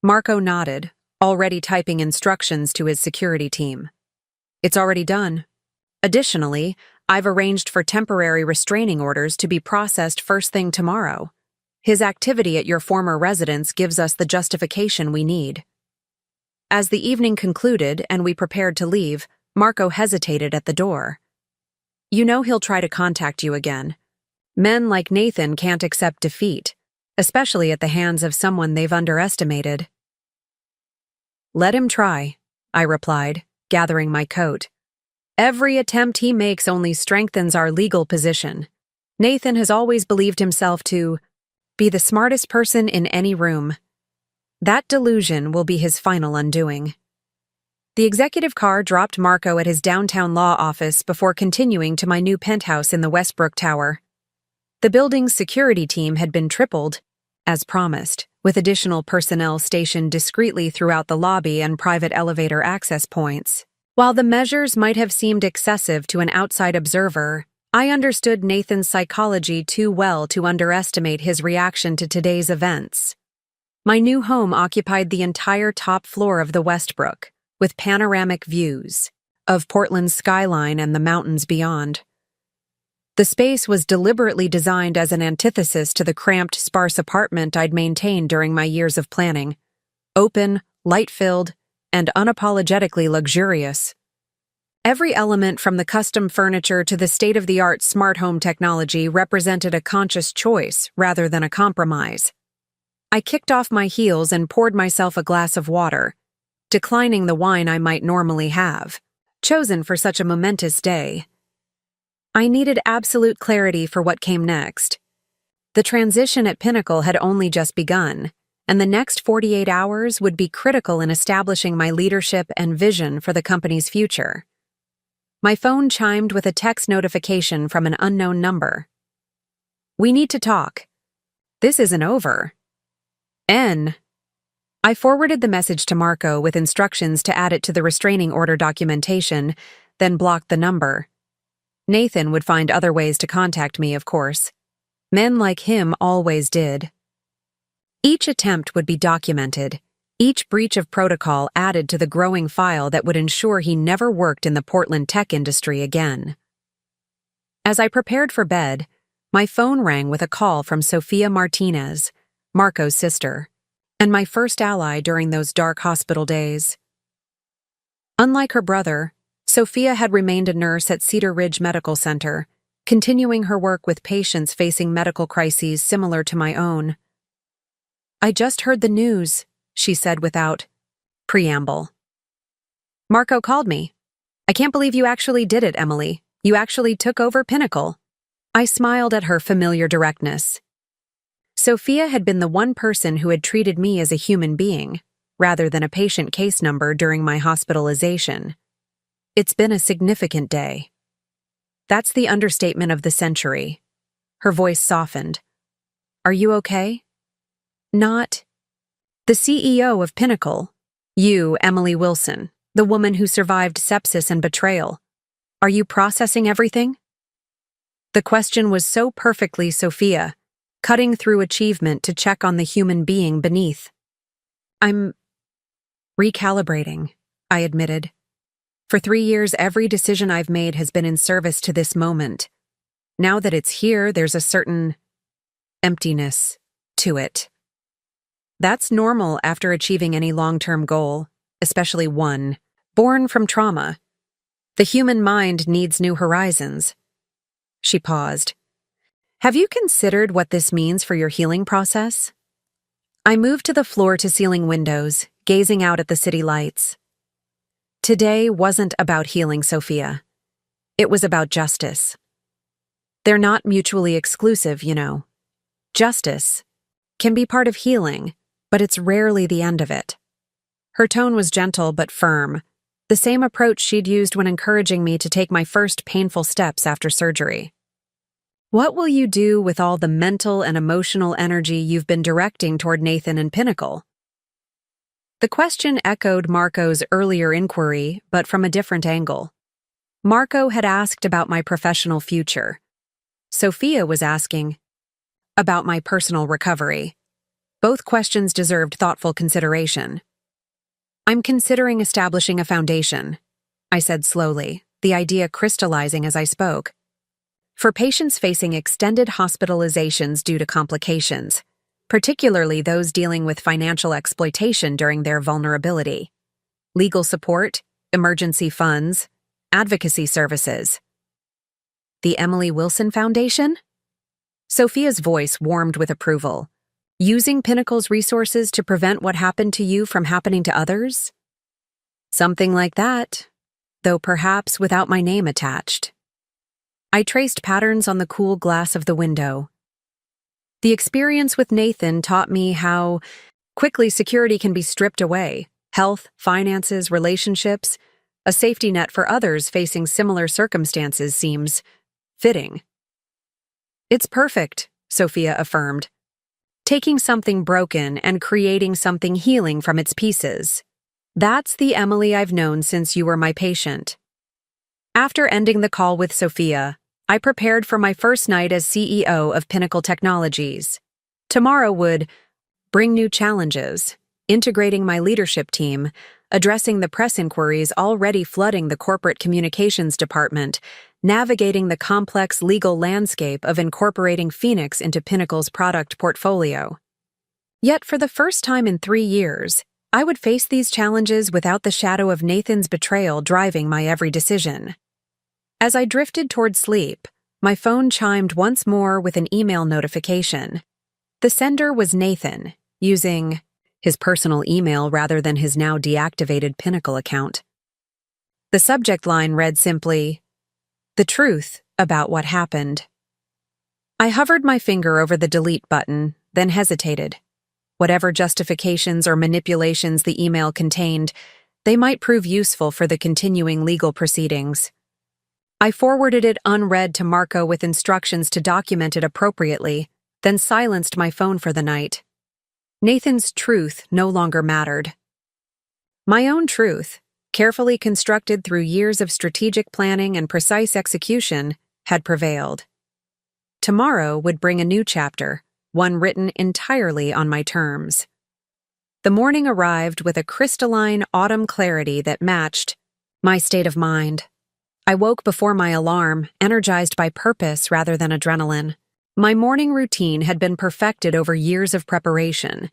Marco nodded, already typing instructions to his security team. It's already done. Additionally, I've arranged for temporary restraining orders to be processed first thing tomorrow. His activity at your former residence gives us the justification we need. As the evening concluded and we prepared to leave, Marco hesitated at the door. You know he'll try to contact you again. Men like Nathan can't accept defeat, especially at the hands of someone they've underestimated. Let him try, I replied, gathering my coat. Every attempt he makes only strengthens our legal position. Nathan has always believed himself to be the smartest person in any room. That delusion will be his final undoing. The executive car dropped Marco at his downtown law office before continuing to my new penthouse in the Westbrook Tower. The building's security team had been tripled, as promised, with additional personnel stationed discreetly throughout the lobby and private elevator access points. While the measures might have seemed excessive to an outside observer, I understood Nathan's psychology too well to underestimate his reaction to today's events. My new home occupied the entire top floor of the Westbrook, with panoramic views of Portland's skyline and the mountains beyond. The space was deliberately designed as an antithesis to the cramped, sparse apartment I'd maintained during my years of planning. Open, light-filled, and unapologetically luxurious. Every element from the custom furniture to the state-of-the-art smart home technology represented a conscious choice rather than a compromise. I kicked off my heels and poured myself a glass of water, declining the wine I might normally have, chosen for such a momentous day. I needed absolute clarity for what came next. The transition at Pinnacle had only just begun, and the next 48 hours would be critical in establishing my leadership and vision for the company's future. My phone chimed with a text notification from an unknown number. We need to talk. This isn't over. N. I forwarded the message to Marco with instructions to add it to the restraining order documentation, then blocked the number. Nathan would find other ways to contact me, of course. Men like him always did. Each attempt would be documented, each breach of protocol added to the growing file that would ensure he never worked in the Portland tech industry again. As I prepared for bed, my phone rang with a call from Sophia Martinez, Marco's sister, and my first ally during those dark hospital days. Unlike her brother, Sophia had remained a nurse at Cedar Ridge Medical Center, continuing her work with patients facing medical crises similar to my own. I just heard the news, she said without preamble. Marco called me. I can't believe you actually did it, Emily. You actually took over Pinnacle. I smiled at her familiar directness. Sophia had been the one person who had treated me as a human being, rather than a patient case number during my hospitalization. It's been a significant day. That's the understatement of the century. Her voice softened. Are you okay? Not. The CEO of Pinnacle. You, Emily Wilson, the woman who survived sepsis and betrayal. Are you processing everything? The question was so perfectly Sophia, cutting through achievement to check on the human being beneath. I'm recalibrating, I admitted. For 3 years, every decision I've made has been in service to this moment. Now that it's here, there's a certain emptiness to it. That's normal after achieving any long-term goal, especially one born from trauma. The human mind needs new horizons. She paused. Have you considered what this means for your healing process? I moved to the floor-to-ceiling windows, gazing out at the city lights. Today wasn't about healing, Sophia. It was about justice. They're not mutually exclusive, you know. Justice can be part of healing, but it's rarely the end of it. Her tone was gentle but firm, the same approach she'd used when encouraging me to take my first painful steps after surgery. What will you do with all the mental and emotional energy you've been directing toward Nathan and Pinnacle? The question echoed Marco's earlier inquiry, but from a different angle. Marco had asked about my professional future. Sophia was asking about my personal recovery. Both questions deserved thoughtful consideration. "I'm considering establishing a foundation," I said slowly, the idea crystallizing as I spoke. "For patients facing extended hospitalizations due to complications, particularly those dealing with financial exploitation during their vulnerability. Legal support, emergency funds, advocacy services." "The Emily Wilson Foundation?" Sophia's voice warmed with approval. "Using Pinnacle's resources to prevent what happened to you from happening to others?" "Something like that, though perhaps without my name attached." I traced patterns on the cool glass of the window. The experience with Nathan taught me how quickly security can be stripped away. Health, finances, relationships. A safety net for others facing similar circumstances seems fitting. "It's perfect," Sophia affirmed. "Taking something broken and creating something healing from its pieces. That's the Emily I've known since you were my patient." After ending the call with Sophia, I prepared for my first night as CEO of Pinnacle Technologies. Tomorrow would bring new challenges, integrating my leadership team, addressing the press inquiries already flooding the corporate communications department, navigating the complex legal landscape of incorporating Phoenix into Pinnacle's product portfolio. Yet for the first time in 3 years, I would face these challenges without the shadow of Nathan's betrayal driving my every decision. As I drifted toward sleep, my phone chimed once more with an email notification. The sender was Nathan, using his personal email rather than his now deactivated Pinnacle account. The subject line read simply, "The truth about what happened." I hovered my finger over the delete button, then hesitated. Whatever justifications or manipulations the email contained, they might prove useful for the continuing legal proceedings. I forwarded it unread to Marco with instructions to document it appropriately, then silenced my phone for the night. Nathan's truth no longer mattered. My own truth, carefully constructed through years of strategic planning and precise execution, had prevailed. Tomorrow would bring a new chapter, one written entirely on my terms. The morning arrived with a crystalline autumn clarity that matched my state of mind. I woke before my alarm, energized by purpose rather than adrenaline. My morning routine had been perfected over years of preparation.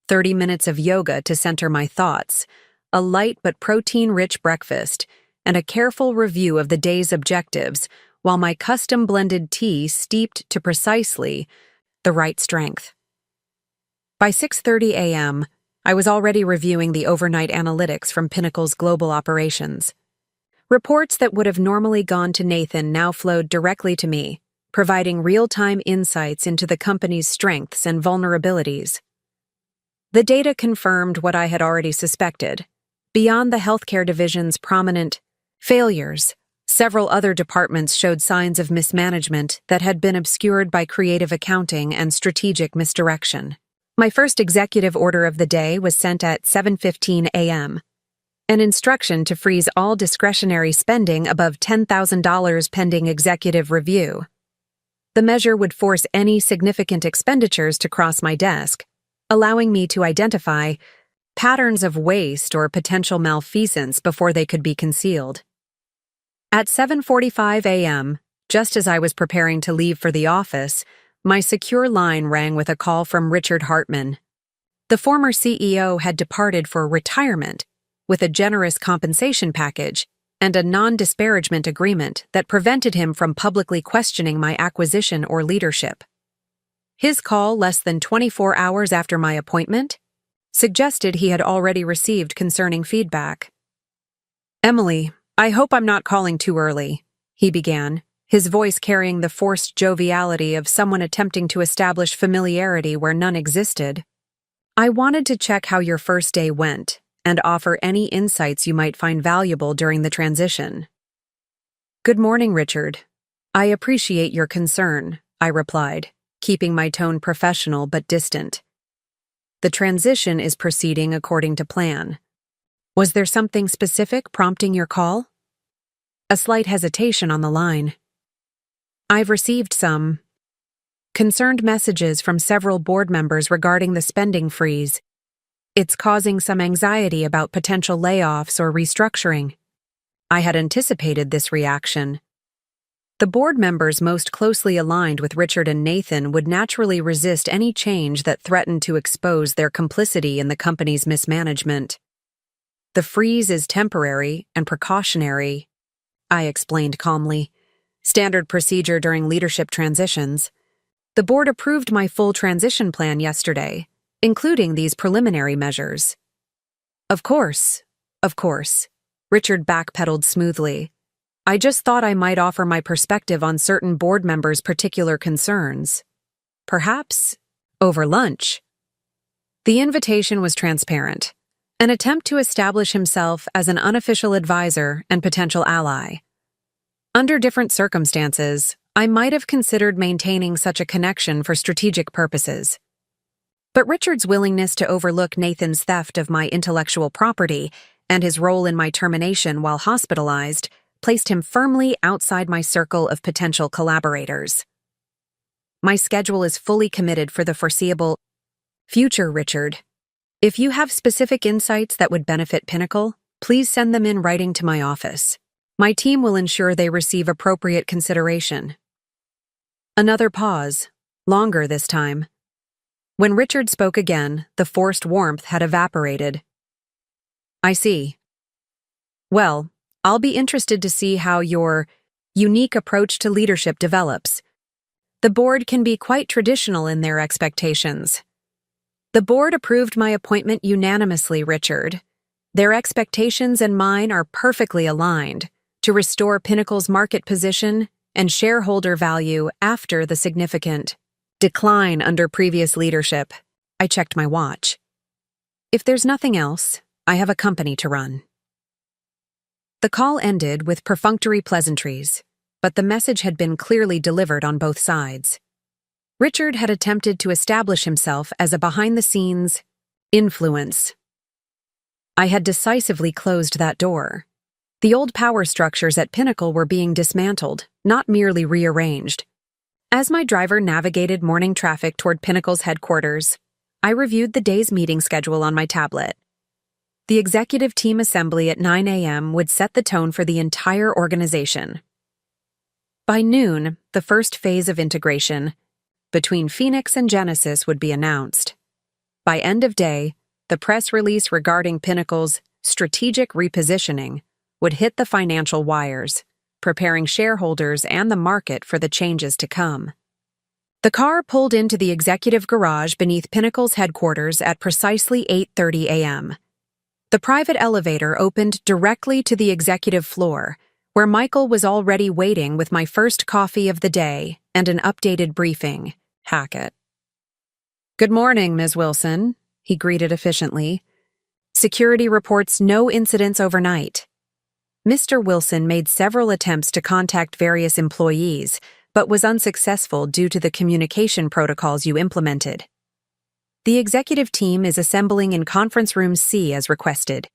30 minutes of yoga to center my thoughts, a light but protein-rich breakfast, and a careful review of the day's objectives, while my custom-blended tea steeped to precisely the right strength. By 6:30 a.m., I was already reviewing the overnight analytics from Pinnacle's global operations. Reports that would have normally gone to Nathan now flowed directly to me, providing real-time insights into the company's strengths and vulnerabilities. The data confirmed what I had already suspected. Beyond the healthcare division's prominent failures, several other departments showed signs of mismanagement that had been obscured by creative accounting and strategic misdirection. My first executive order of the day was sent at 7:15 a.m., an instruction to freeze all discretionary spending above $10,000 pending executive review. The measure would force any significant expenditures to cross my desk, allowing me to identify patterns of waste or potential malfeasance before they could be concealed. At 7:45 a.m., just as I was preparing to leave for the office, my secure line rang with a call from Richard Hartman. The former CEO had departed for retirement, with a generous compensation package and a non-disparagement agreement that prevented him from publicly questioning my acquisition or leadership. His call less than 24 hours after my appointment suggested he had already received concerning feedback. "Emily, I hope I'm not calling too early," he began, his voice carrying the forced joviality of someone attempting to establish familiarity where none existed. "I wanted to check how your first day went and offer any insights you might find valuable during the transition." "Good morning, Richard. I appreciate your concern," I replied, keeping my tone professional but distant. "The transition is proceeding according to plan. Was there something specific prompting your call?" A slight hesitation on the line. "I've received some Concerned messages from several board members regarding the spending freeze. It's causing some anxiety about potential layoffs or restructuring. I had anticipated this reaction. The board members most closely aligned with Richard and Nathan would naturally resist any change that threatened to expose their complicity in the company's mismanagement. The freeze is temporary and precautionary, I explained calmly. Standard procedure during leadership transitions. The board approved my full transition plan yesterday, including these preliminary measures. Of course, Richard backpedaled smoothly. I just thought I might offer my perspective on certain board members' particular concerns. Perhaps over lunch. The invitation was transparent, an attempt to establish himself as an unofficial advisor and potential ally. Under different circumstances, I might have considered maintaining such a connection for strategic purposes. But Richard's willingness to overlook Nathan's theft of my intellectual property and his role in my termination while hospitalized placed him firmly outside my circle of potential collaborators. My schedule is fully committed for the foreseeable future, Richard. If you have specific insights that would benefit Pinnacle, please send them in writing to my office. My team will ensure they receive appropriate consideration. Another pause, longer this time. When Richard spoke again, the forced warmth had evaporated. I see. Well, I'll be interested to see how your unique approach to leadership develops. The board can be quite traditional in their expectations. The board approved my appointment unanimously, Richard. Their expectations and mine are perfectly aligned to restore Pinnacle's market position and shareholder value after the significant decline under previous leadership. I checked my watch. If there's nothing else, I have a company to run. The call ended with perfunctory pleasantries, but the message had been clearly delivered on both sides. Richard had attempted to establish himself as a behind-the-scenes influence. I had decisively closed that door. The old power structures at Pinnacle were being dismantled, not merely rearranged. As my driver navigated morning traffic toward Pinnacle's headquarters, I reviewed the day's meeting schedule on my tablet. The executive team assembly at 9 a.m. would set the tone for the entire organization. By noon, the first phase of integration between Phoenix and Genesis would be announced. By end of day, the press release regarding Pinnacle's strategic repositioning would hit the financial wires, preparing shareholders and the market for the changes to come. The car pulled into the executive garage beneath Pinnacle's headquarters at precisely 8:30 a.m. The private elevator opened directly to the executive floor, where Michael was already waiting with my first coffee of the day and an updated briefing. Hackett. "Good morning, Ms. Wilson," he greeted efficiently. "Security reports no incidents overnight." Mr. Wilson made several attempts to contact various employees, but was unsuccessful due to the communication protocols you implemented. The executive team is assembling in Conference Room C as requested,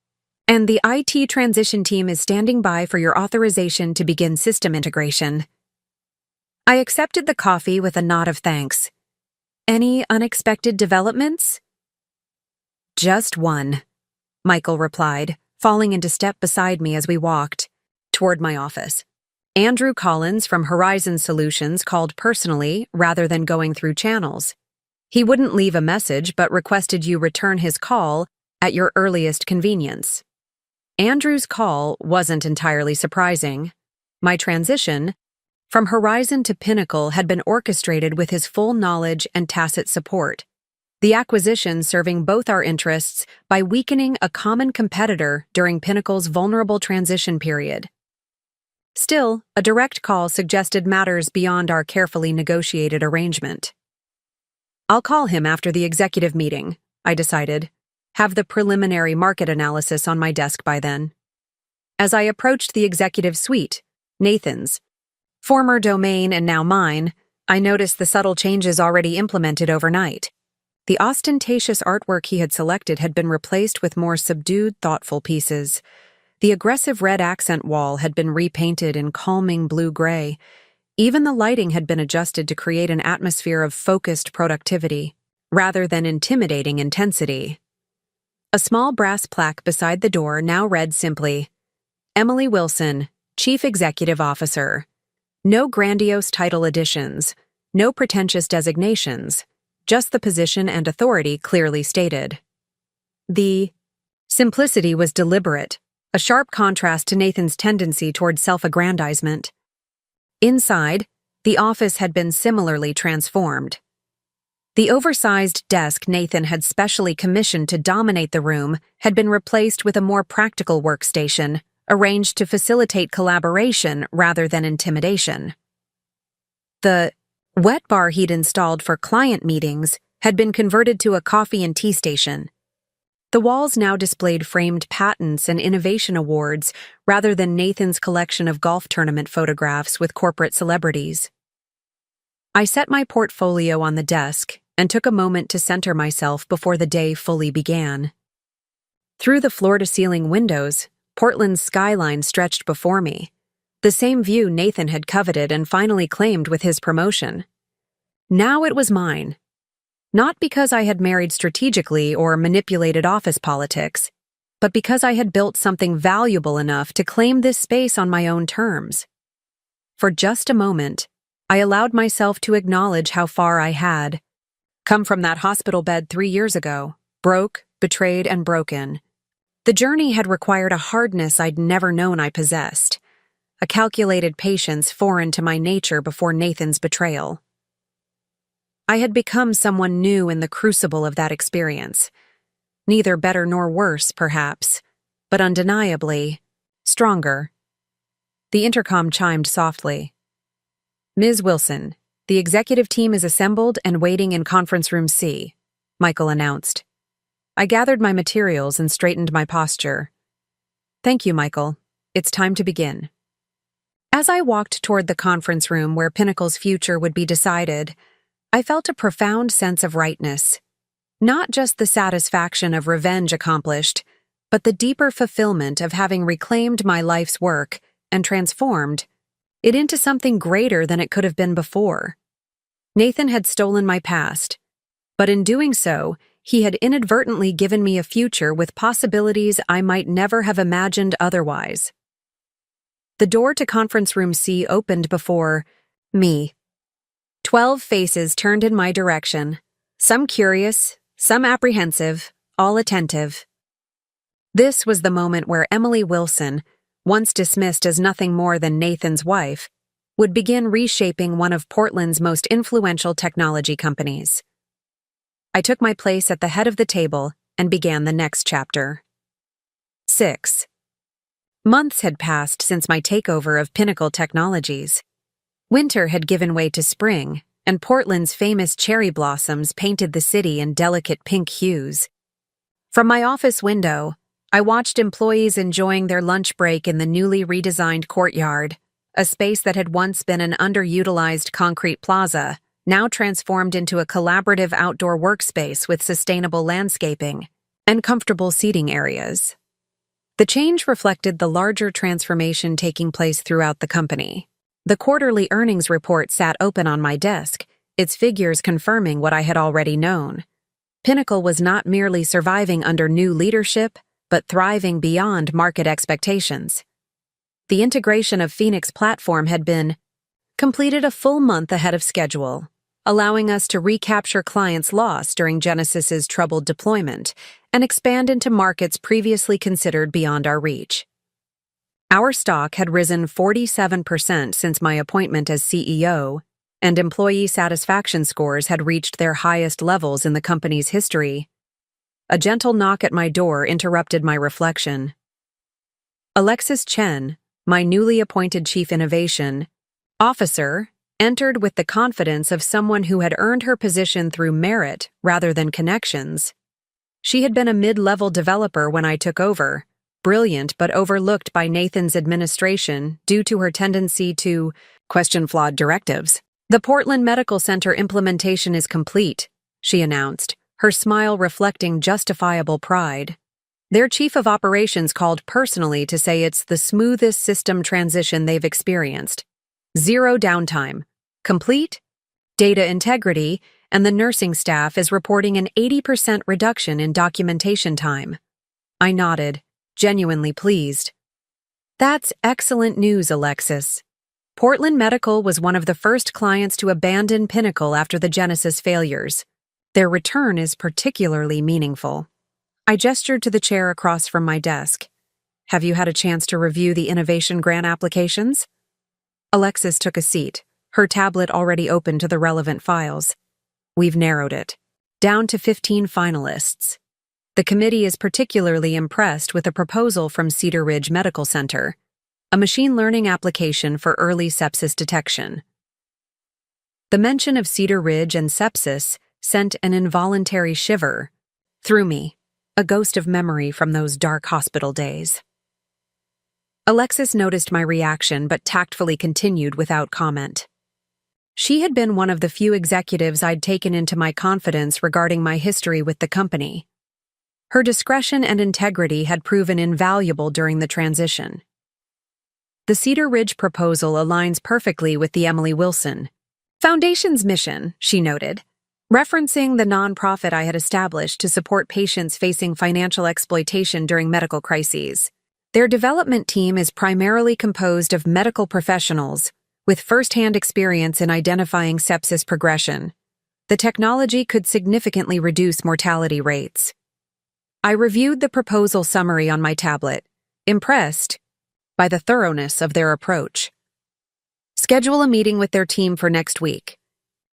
and the IT transition team is standing by for your authorization to begin system integration. I accepted the coffee with a nod of thanks. Any unexpected developments? Just one, Michael replied, falling into step beside me as we walked toward my office. Andrew Collins from Horizon Solutions called personally rather than going through channels. He wouldn't leave a message but requested you return his call at your earliest convenience. Andrew's call wasn't entirely surprising. My transition from Horizon to Pinnacle had been orchestrated with his full knowledge and tacit support. The acquisition serving both our interests by weakening a common competitor during Pinnacle's vulnerable transition period. Still, a direct call suggested matters beyond our carefully negotiated arrangement. I'll call him after the executive meeting, I decided. Have the preliminary market analysis on my desk by then. As I approached the executive suite, Nathan's former domain and now mine, I noticed the subtle changes already implemented overnight. The ostentatious artwork he had selected had been replaced with more subdued, thoughtful pieces. The aggressive red accent wall had been repainted in calming blue-gray, Even the lighting had been adjusted to create an atmosphere of focused productivity, rather than intimidating intensity. A small brass plaque beside the door now read simply, Emily Wilson, Chief Executive Officer. No grandiose title additions, no pretentious designations, just the position and authority clearly stated. The simplicity was deliberate, a sharp contrast to Nathan's tendency toward self-aggrandizement. Inside, the office had been similarly transformed. The oversized desk Nathan had specially commissioned to dominate the room had been replaced with a more practical workstation, arranged to facilitate collaboration rather than intimidation. The wet bar he'd installed for client meetings had been converted to a coffee and tea station. The walls now displayed framed patents and innovation awards rather than Nathan's collection of golf tournament photographs with corporate celebrities. I set my portfolio on the desk and took a moment to center myself before the day fully began. Through the floor-to-ceiling windows, Portland's skyline stretched before me, the same view Nathan had coveted and finally claimed with his promotion. Now it was mine. Not because I had married strategically or manipulated office politics, but because I had built something valuable enough to claim this space on my own terms. For just a moment, I allowed myself to acknowledge how far I had come from that hospital bed 3 years ago, broke, betrayed, and broken. The journey had required a hardness I'd never known I possessed, a calculated patience foreign to my nature before Nathan's betrayal. I had become someone new in the crucible of that experience. Neither better nor worse, perhaps, but undeniably stronger. The intercom chimed softly. Ms. Wilson, the executive team is assembled and waiting in conference room C, Michael announced. I gathered my materials and straightened my posture. Thank you, Michael. It's time to begin. As I walked toward the conference room where Pinnacle's future would be decided, I felt a profound sense of rightness. Not just the satisfaction of revenge accomplished, but the deeper fulfillment of having reclaimed my life's work and transformed it into something greater than it could have been before. Nathan had stolen my past, but in doing so, he had inadvertently given me a future with possibilities I might never have imagined otherwise. The door to conference room C opened before me. 12 faces turned in my direction, some curious, some apprehensive, all attentive. This was the moment where Emily Wilson, once dismissed as nothing more than Nathan's wife, would begin reshaping one of Portland's most influential technology companies. I took my place at the head of the table and began the next chapter. 6. Months had passed since my takeover of Pinnacle Technologies. Winter had given way to spring, and Portland's famous cherry blossoms painted the city in delicate pink hues. From my office window, I watched employees enjoying their lunch break in the newly redesigned courtyard, a space that had once been an underutilized concrete plaza, now transformed into a collaborative outdoor workspace with sustainable landscaping and comfortable seating areas. The change reflected the larger transformation taking place throughout the company. The quarterly earnings report sat open on my desk, its figures confirming what I had already known. Pinnacle was not merely surviving under new leadership, but thriving beyond market expectations. The integration of Phoenix Platform had been completed a full month ahead of schedule, allowing us to recapture clients lost during Genesis's troubled deployment and expand into markets previously considered beyond our reach. Our stock had risen 47% since my appointment as CEO, and employee satisfaction scores had reached their highest levels in the company's history. A gentle knock at my door interrupted my reflection. Alexis Chen, my newly appointed Chief Innovation Officer, entered with the confidence of someone who had earned her position through merit rather than connections. She had been a mid-level developer when I took over, brilliant but overlooked by Nathan's administration due to her tendency to question flawed directives. The Portland Medical Center implementation is complete, she announced, her smile reflecting justifiable pride. Their chief of operations called personally to say it's the smoothest system transition they've experienced. Zero downtime. Complete. Data integrity, and the nursing staff is reporting an 80% reduction in documentation time. I nodded, genuinely pleased. That's excellent news, Alexis. Portland Medical was one of the first clients to abandon Pinnacle after the Genesis failures. Their return is particularly meaningful. I gestured to the chair across from my desk. Have you had a chance to review the innovation grant applications? Alexis took a seat, her tablet already open to the relevant files. We've narrowed it, down to 15 finalists. The committee is particularly impressed with a proposal from Cedar Ridge Medical Center, a machine learning application for early sepsis detection. The mention of Cedar Ridge and sepsis sent an involuntary shiver through me, a ghost of memory from those dark hospital days. Alexis noticed my reaction but tactfully continued without comment. She had been one of the few executives I'd taken into my confidence regarding my history with the company. Her discretion and integrity had proven invaluable during the transition. The Cedar Ridge proposal aligns perfectly with the Emily Wilson Foundation's mission, she noted, referencing the nonprofit I had established to support patients facing financial exploitation during medical crises. Their development team is primarily composed of medical professionals with first-hand experience in identifying sepsis progression. The technology could significantly reduce mortality rates. I reviewed the proposal summary on my tablet, impressed by the thoroughness of their approach. Schedule a meeting with their team for next week.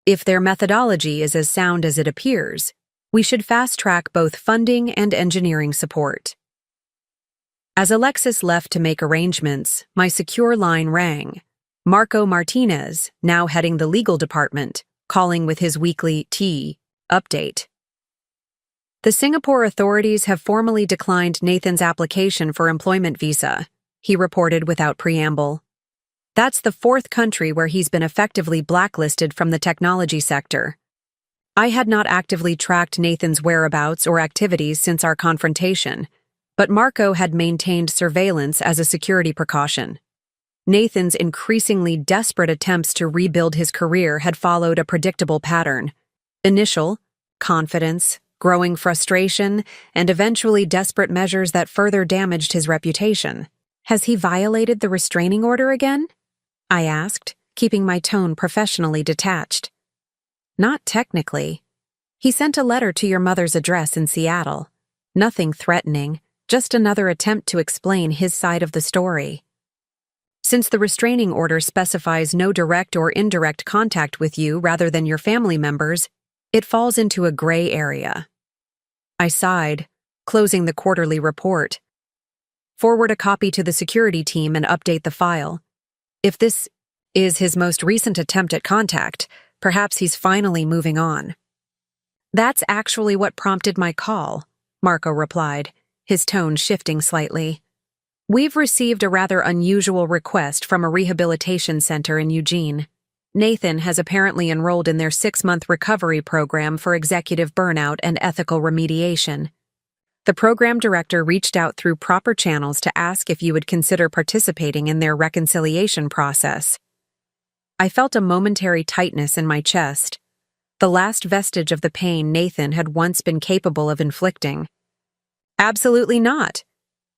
If their methodology is as sound as it appears, we should fast-track both funding and engineering support. As Alexis left to make arrangements, my secure line rang. Marco Martinez, now heading the legal department, calling with his weekly update. The Singapore authorities have formally declined Nathan's application for employment visa, he reported without preamble. That's the fourth country where he's been effectively blacklisted from the technology sector. I had not actively tracked Nathan's whereabouts or activities since our confrontation, but Marco had maintained surveillance as a security precaution. Nathan's increasingly desperate attempts to rebuild his career had followed a predictable pattern. Initial confidence, growing frustration, and eventually desperate measures that further damaged his reputation. Has he violated the restraining order again? I asked, keeping my tone professionally detached. Not technically. He sent a letter to your mother's address in Seattle. Nothing threatening, just another attempt to explain his side of the story. Since the restraining order specifies no direct or indirect contact with you rather than your family members, it falls into a gray area. I sighed, closing the quarterly report. Forward a copy to the security team and update the file. If this is his most recent attempt at contact, perhaps he's finally moving on. That's actually what prompted my call, Marco replied, his tone shifting slightly. We've received a rather unusual request from a rehabilitation center in Eugene. Nathan has apparently enrolled in their 6-month recovery program for executive burnout and ethical remediation. The program director reached out through proper channels to ask if you would consider participating in their reconciliation process. I felt a momentary tightness in my chest, the last vestige of the pain Nathan had once been capable of inflicting. Absolutely not.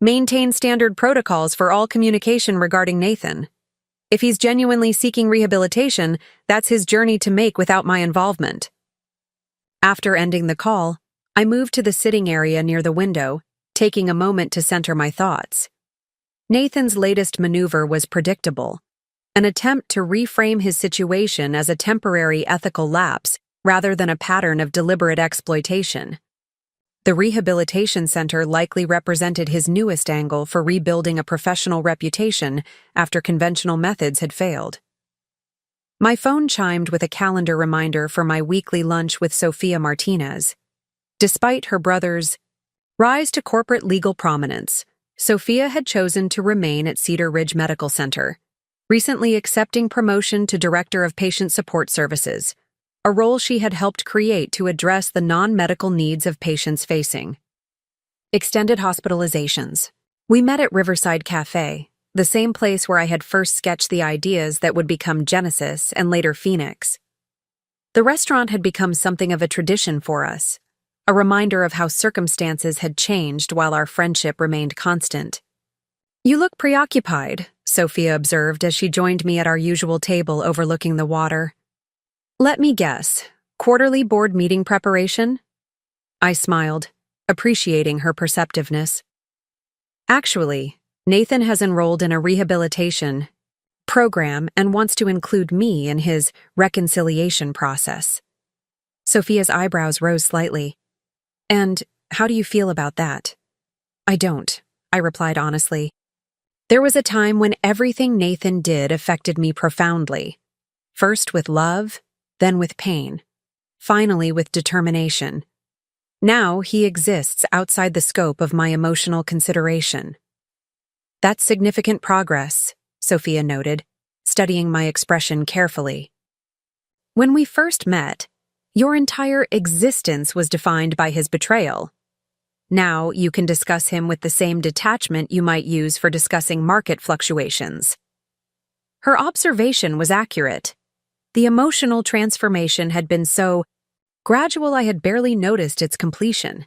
Maintain standard protocols for all communication regarding Nathan. If he's genuinely seeking rehabilitation, that's his journey to make without my involvement. After ending the call, I moved to the sitting area near the window, taking a moment to center my thoughts. Nathan's latest maneuver was predictable, an attempt to reframe his situation as a temporary ethical lapse rather than a pattern of deliberate exploitation. The rehabilitation center likely represented his newest angle for rebuilding a professional reputation after conventional methods had failed. My phone chimed with a calendar reminder for my weekly lunch with Sophia Martinez. Despite her brother's rise to corporate legal prominence, Sophia had chosen to remain at Cedar Ridge Medical Center, recently accepting promotion to Director of Patient Support Services, a role she had helped create to address the non-medical needs of patients facing extended hospitalizations. We met at Riverside Cafe, the same place where I had first sketched the ideas that would become Genesis and later Phoenix. The restaurant had become something of a tradition for us, a reminder of how circumstances had changed while our friendship remained constant. "You look preoccupied," Sophia observed as she joined me at our usual table overlooking the water. "Let me guess, quarterly board meeting preparation?" I smiled, appreciating her perceptiveness. "Actually, Nathan has enrolled in a rehabilitation program and wants to include me in his reconciliation process." Sophia's eyebrows rose slightly. "And how do you feel about that?" "I don't," I replied honestly. "There was a time when everything Nathan did affected me profoundly. First with love, then with pain, finally with determination. Now he exists outside the scope of my emotional consideration." "That's significant progress," Sophia noted, studying my expression carefully. "When we first met, your entire existence was defined by his betrayal. Now you can discuss him with the same detachment you might use for discussing market fluctuations." Her observation was accurate. The emotional transformation had been so gradual I had barely noticed its completion.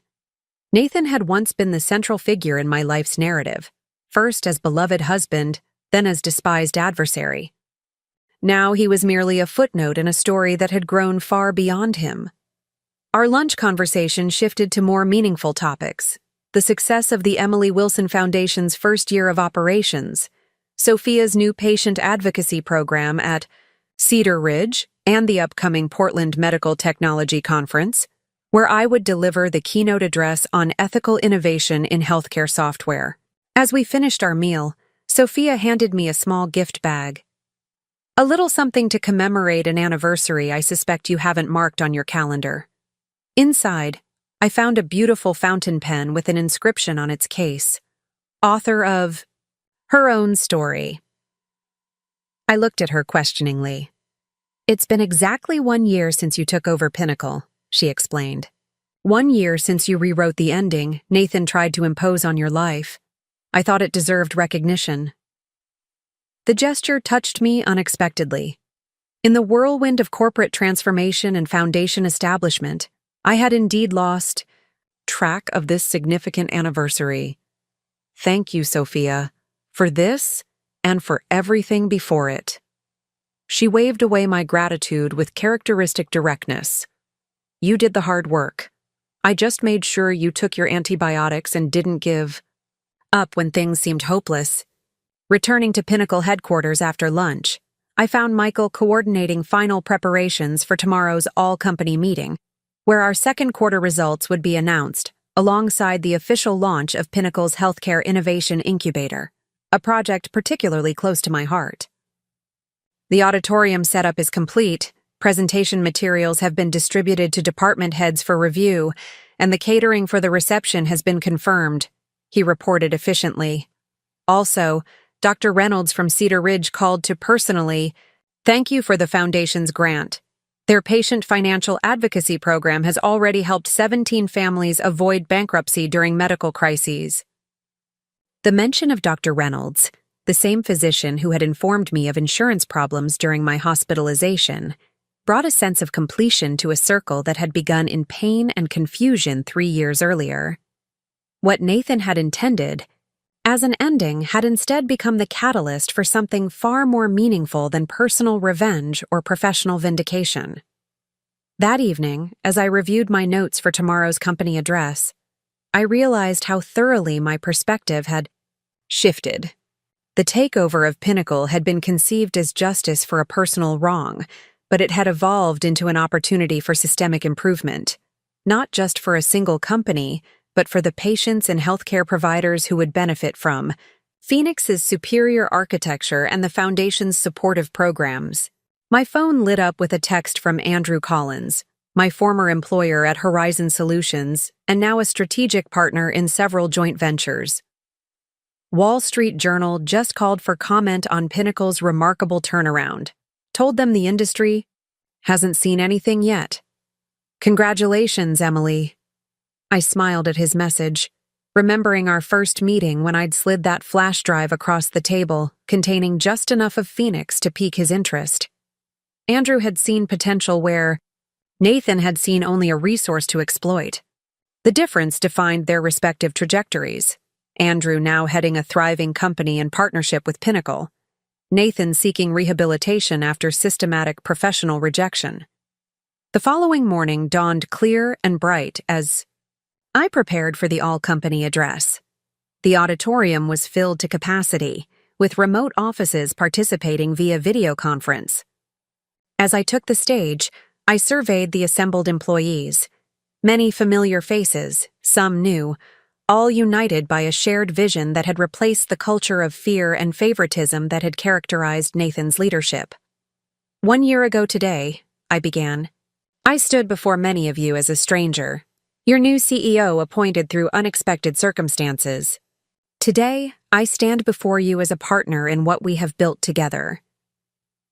Nathan had once been the central figure in my life's narrative, first as beloved husband, then as despised adversary. Now he was merely a footnote in a story that had grown far beyond him. Our lunch conversation shifted to more meaningful topics: the success of the Emily Wilson Foundation's first year of operations, Sophia's new patient advocacy program at Cedar Ridge, and the upcoming Portland Medical Technology Conference, where I would deliver the keynote address on ethical innovation in healthcare software. As we finished our meal, Sophia handed me a small gift bag. "A little something to commemorate an anniversary I suspect you haven't marked on your calendar." Inside, I found a beautiful fountain pen with an inscription on its case: "Author of her own story." I looked at her questioningly. "It's been exactly 1 year since you took over Pinnacle," she explained. 1 year since you rewrote the ending Nathan tried to impose on your life. I thought it deserved recognition." The gesture touched me unexpectedly. In the whirlwind of corporate transformation and foundation establishment, I had indeed lost track of this significant anniversary. "Thank you, Sophia, for this and for everything before it." She waved away my gratitude with characteristic directness. "You did the hard work. I just made sure you took your antibiotics and didn't give up when things seemed hopeless." Returning to Pinnacle headquarters after lunch, I found Michael coordinating final preparations for tomorrow's all-company meeting, where our second quarter results would be announced, alongside the official launch of Pinnacle's Healthcare Innovation Incubator, a project particularly close to my heart. The auditorium setup is complete, presentation materials have been distributed to department heads for review, and the catering for the reception has been confirmed, he reported efficiently. Also, Dr. Reynolds from Cedar Ridge called to personally thank you for the Foundation's grant. Their patient financial advocacy program has already helped 17 families avoid bankruptcy during medical crises. The mention of Dr. Reynolds, the same physician who had informed me of insurance problems during my hospitalization, brought a sense of completion to a circle that had begun in pain and confusion 3 years earlier. What Nathan had intended as an ending had instead become the catalyst for something far more meaningful than personal revenge or professional vindication. That evening, as I reviewed my notes for tomorrow's company address, I realized how thoroughly my perspective had shifted. The takeover of Pinnacle had been conceived as justice for a personal wrong, but it had evolved into an opportunity for systemic improvement, not just for a single company, but for the patients and healthcare providers who would benefit from Phoenix's superior architecture and the Foundation's supportive programs. My phone lit up with a text from Andrew Collins, my former employer at Horizon Solutions and now a strategic partner in several joint ventures. Wall Street Journal just called for comment on Pinnacle's remarkable turnaround, told them the industry hasn't seen anything yet. "Congratulations, Emily." I smiled at his message, remembering our first meeting when I'd slid that flash drive across the table, containing just enough of Phoenix to pique his interest. Andrew had seen potential where Nathan had seen only a resource to exploit. The difference defined their respective trajectories. Andrew now heading a thriving company in partnership with Pinnacle. Nathan seeking rehabilitation after systematic professional rejection. The following morning dawned clear and bright as I prepared for the all-company address. The auditorium was filled to capacity, with remote offices participating via video conference. As I took the stage, I surveyed the assembled employees. Many familiar faces, some new, all united by a shared vision that had replaced the culture of fear and favoritism that had characterized Nathan's leadership. 1 year ago today, I began, I stood before many of you as a stranger, your new CEO appointed through unexpected circumstances. Today, I stand before you as a partner in what we have built together.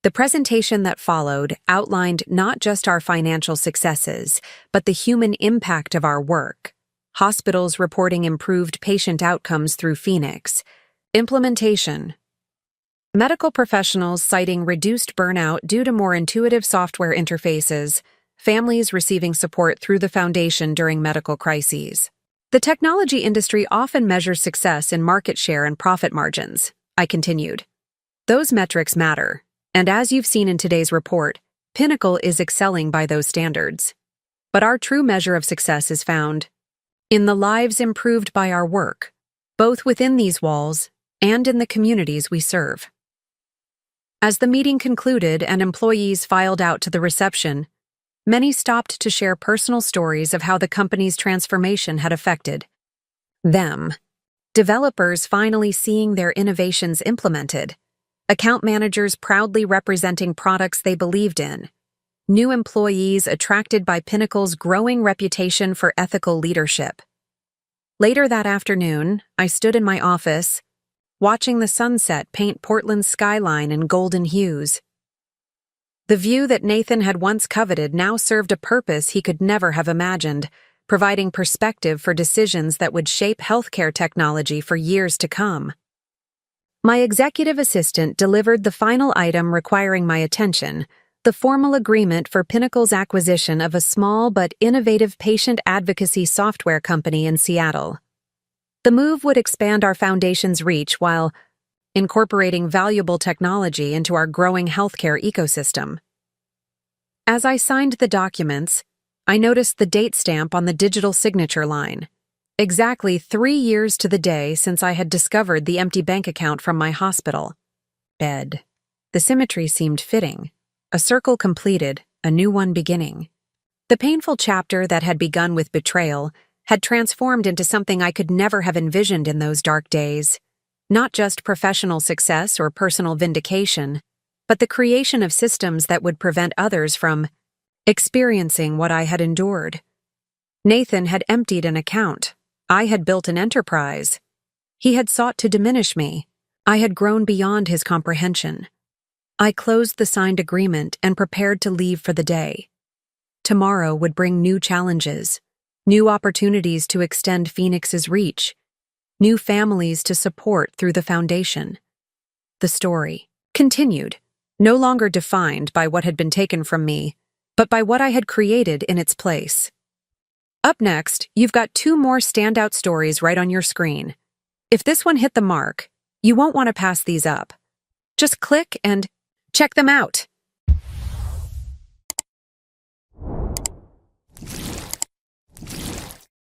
The presentation that followed outlined not just our financial successes, but the human impact of our work. Hospitals reporting improved patient outcomes through Phoenix. Implementation. Medical professionals citing reduced burnout due to more intuitive software interfaces. Families receiving support through the foundation during medical crises. The technology industry often measures success in market share and profit margins, I continued. Those metrics matter, and as you've seen in today's report, Pinnacle is excelling by those standards. But our true measure of success is found in the lives improved by our work, both within these walls and in the communities we serve. As the meeting concluded and employees filed out to the reception, many stopped to share personal stories of how the company's transformation had affected them. Developers finally seeing their innovations implemented. Account managers proudly representing products they believed in. New employees attracted by Pinnacle's growing reputation for ethical leadership. Later that afternoon, I stood in my office, watching the sunset paint Portland's skyline in golden hues. The view that Nathan had once coveted now served a purpose he could never have imagined, providing perspective for decisions that would shape healthcare technology for years to come. My executive assistant delivered the final item requiring my attention, the formal agreement for Pinnacle's acquisition of a small but innovative patient advocacy software company in Seattle. The move would expand our foundation's reach while incorporating valuable technology into our growing healthcare ecosystem. As I signed the documents, I noticed the date stamp on the digital signature line. Exactly 3 years to the day since I had discovered the empty bank account from my hospital bed. The symmetry seemed fitting. A circle completed, a new one beginning. The painful chapter that had begun with betrayal had transformed into something I could never have envisioned in those dark days. Not just professional success or personal vindication, but the creation of systems that would prevent others from experiencing what I had endured. Nathan had emptied an account. I had built an enterprise. He had sought to diminish me. I had grown beyond his comprehension. I closed the signed agreement and prepared to leave for the day. Tomorrow would bring new challenges, new opportunities to extend Phoenix's reach, new families to support through the foundation. The story continued, no longer defined by what had been taken from me, but by what I had created in its place. Up next, you've got 2 more standout stories right on your screen. If this one hit the mark, you won't want to pass these up. Just click and check them out.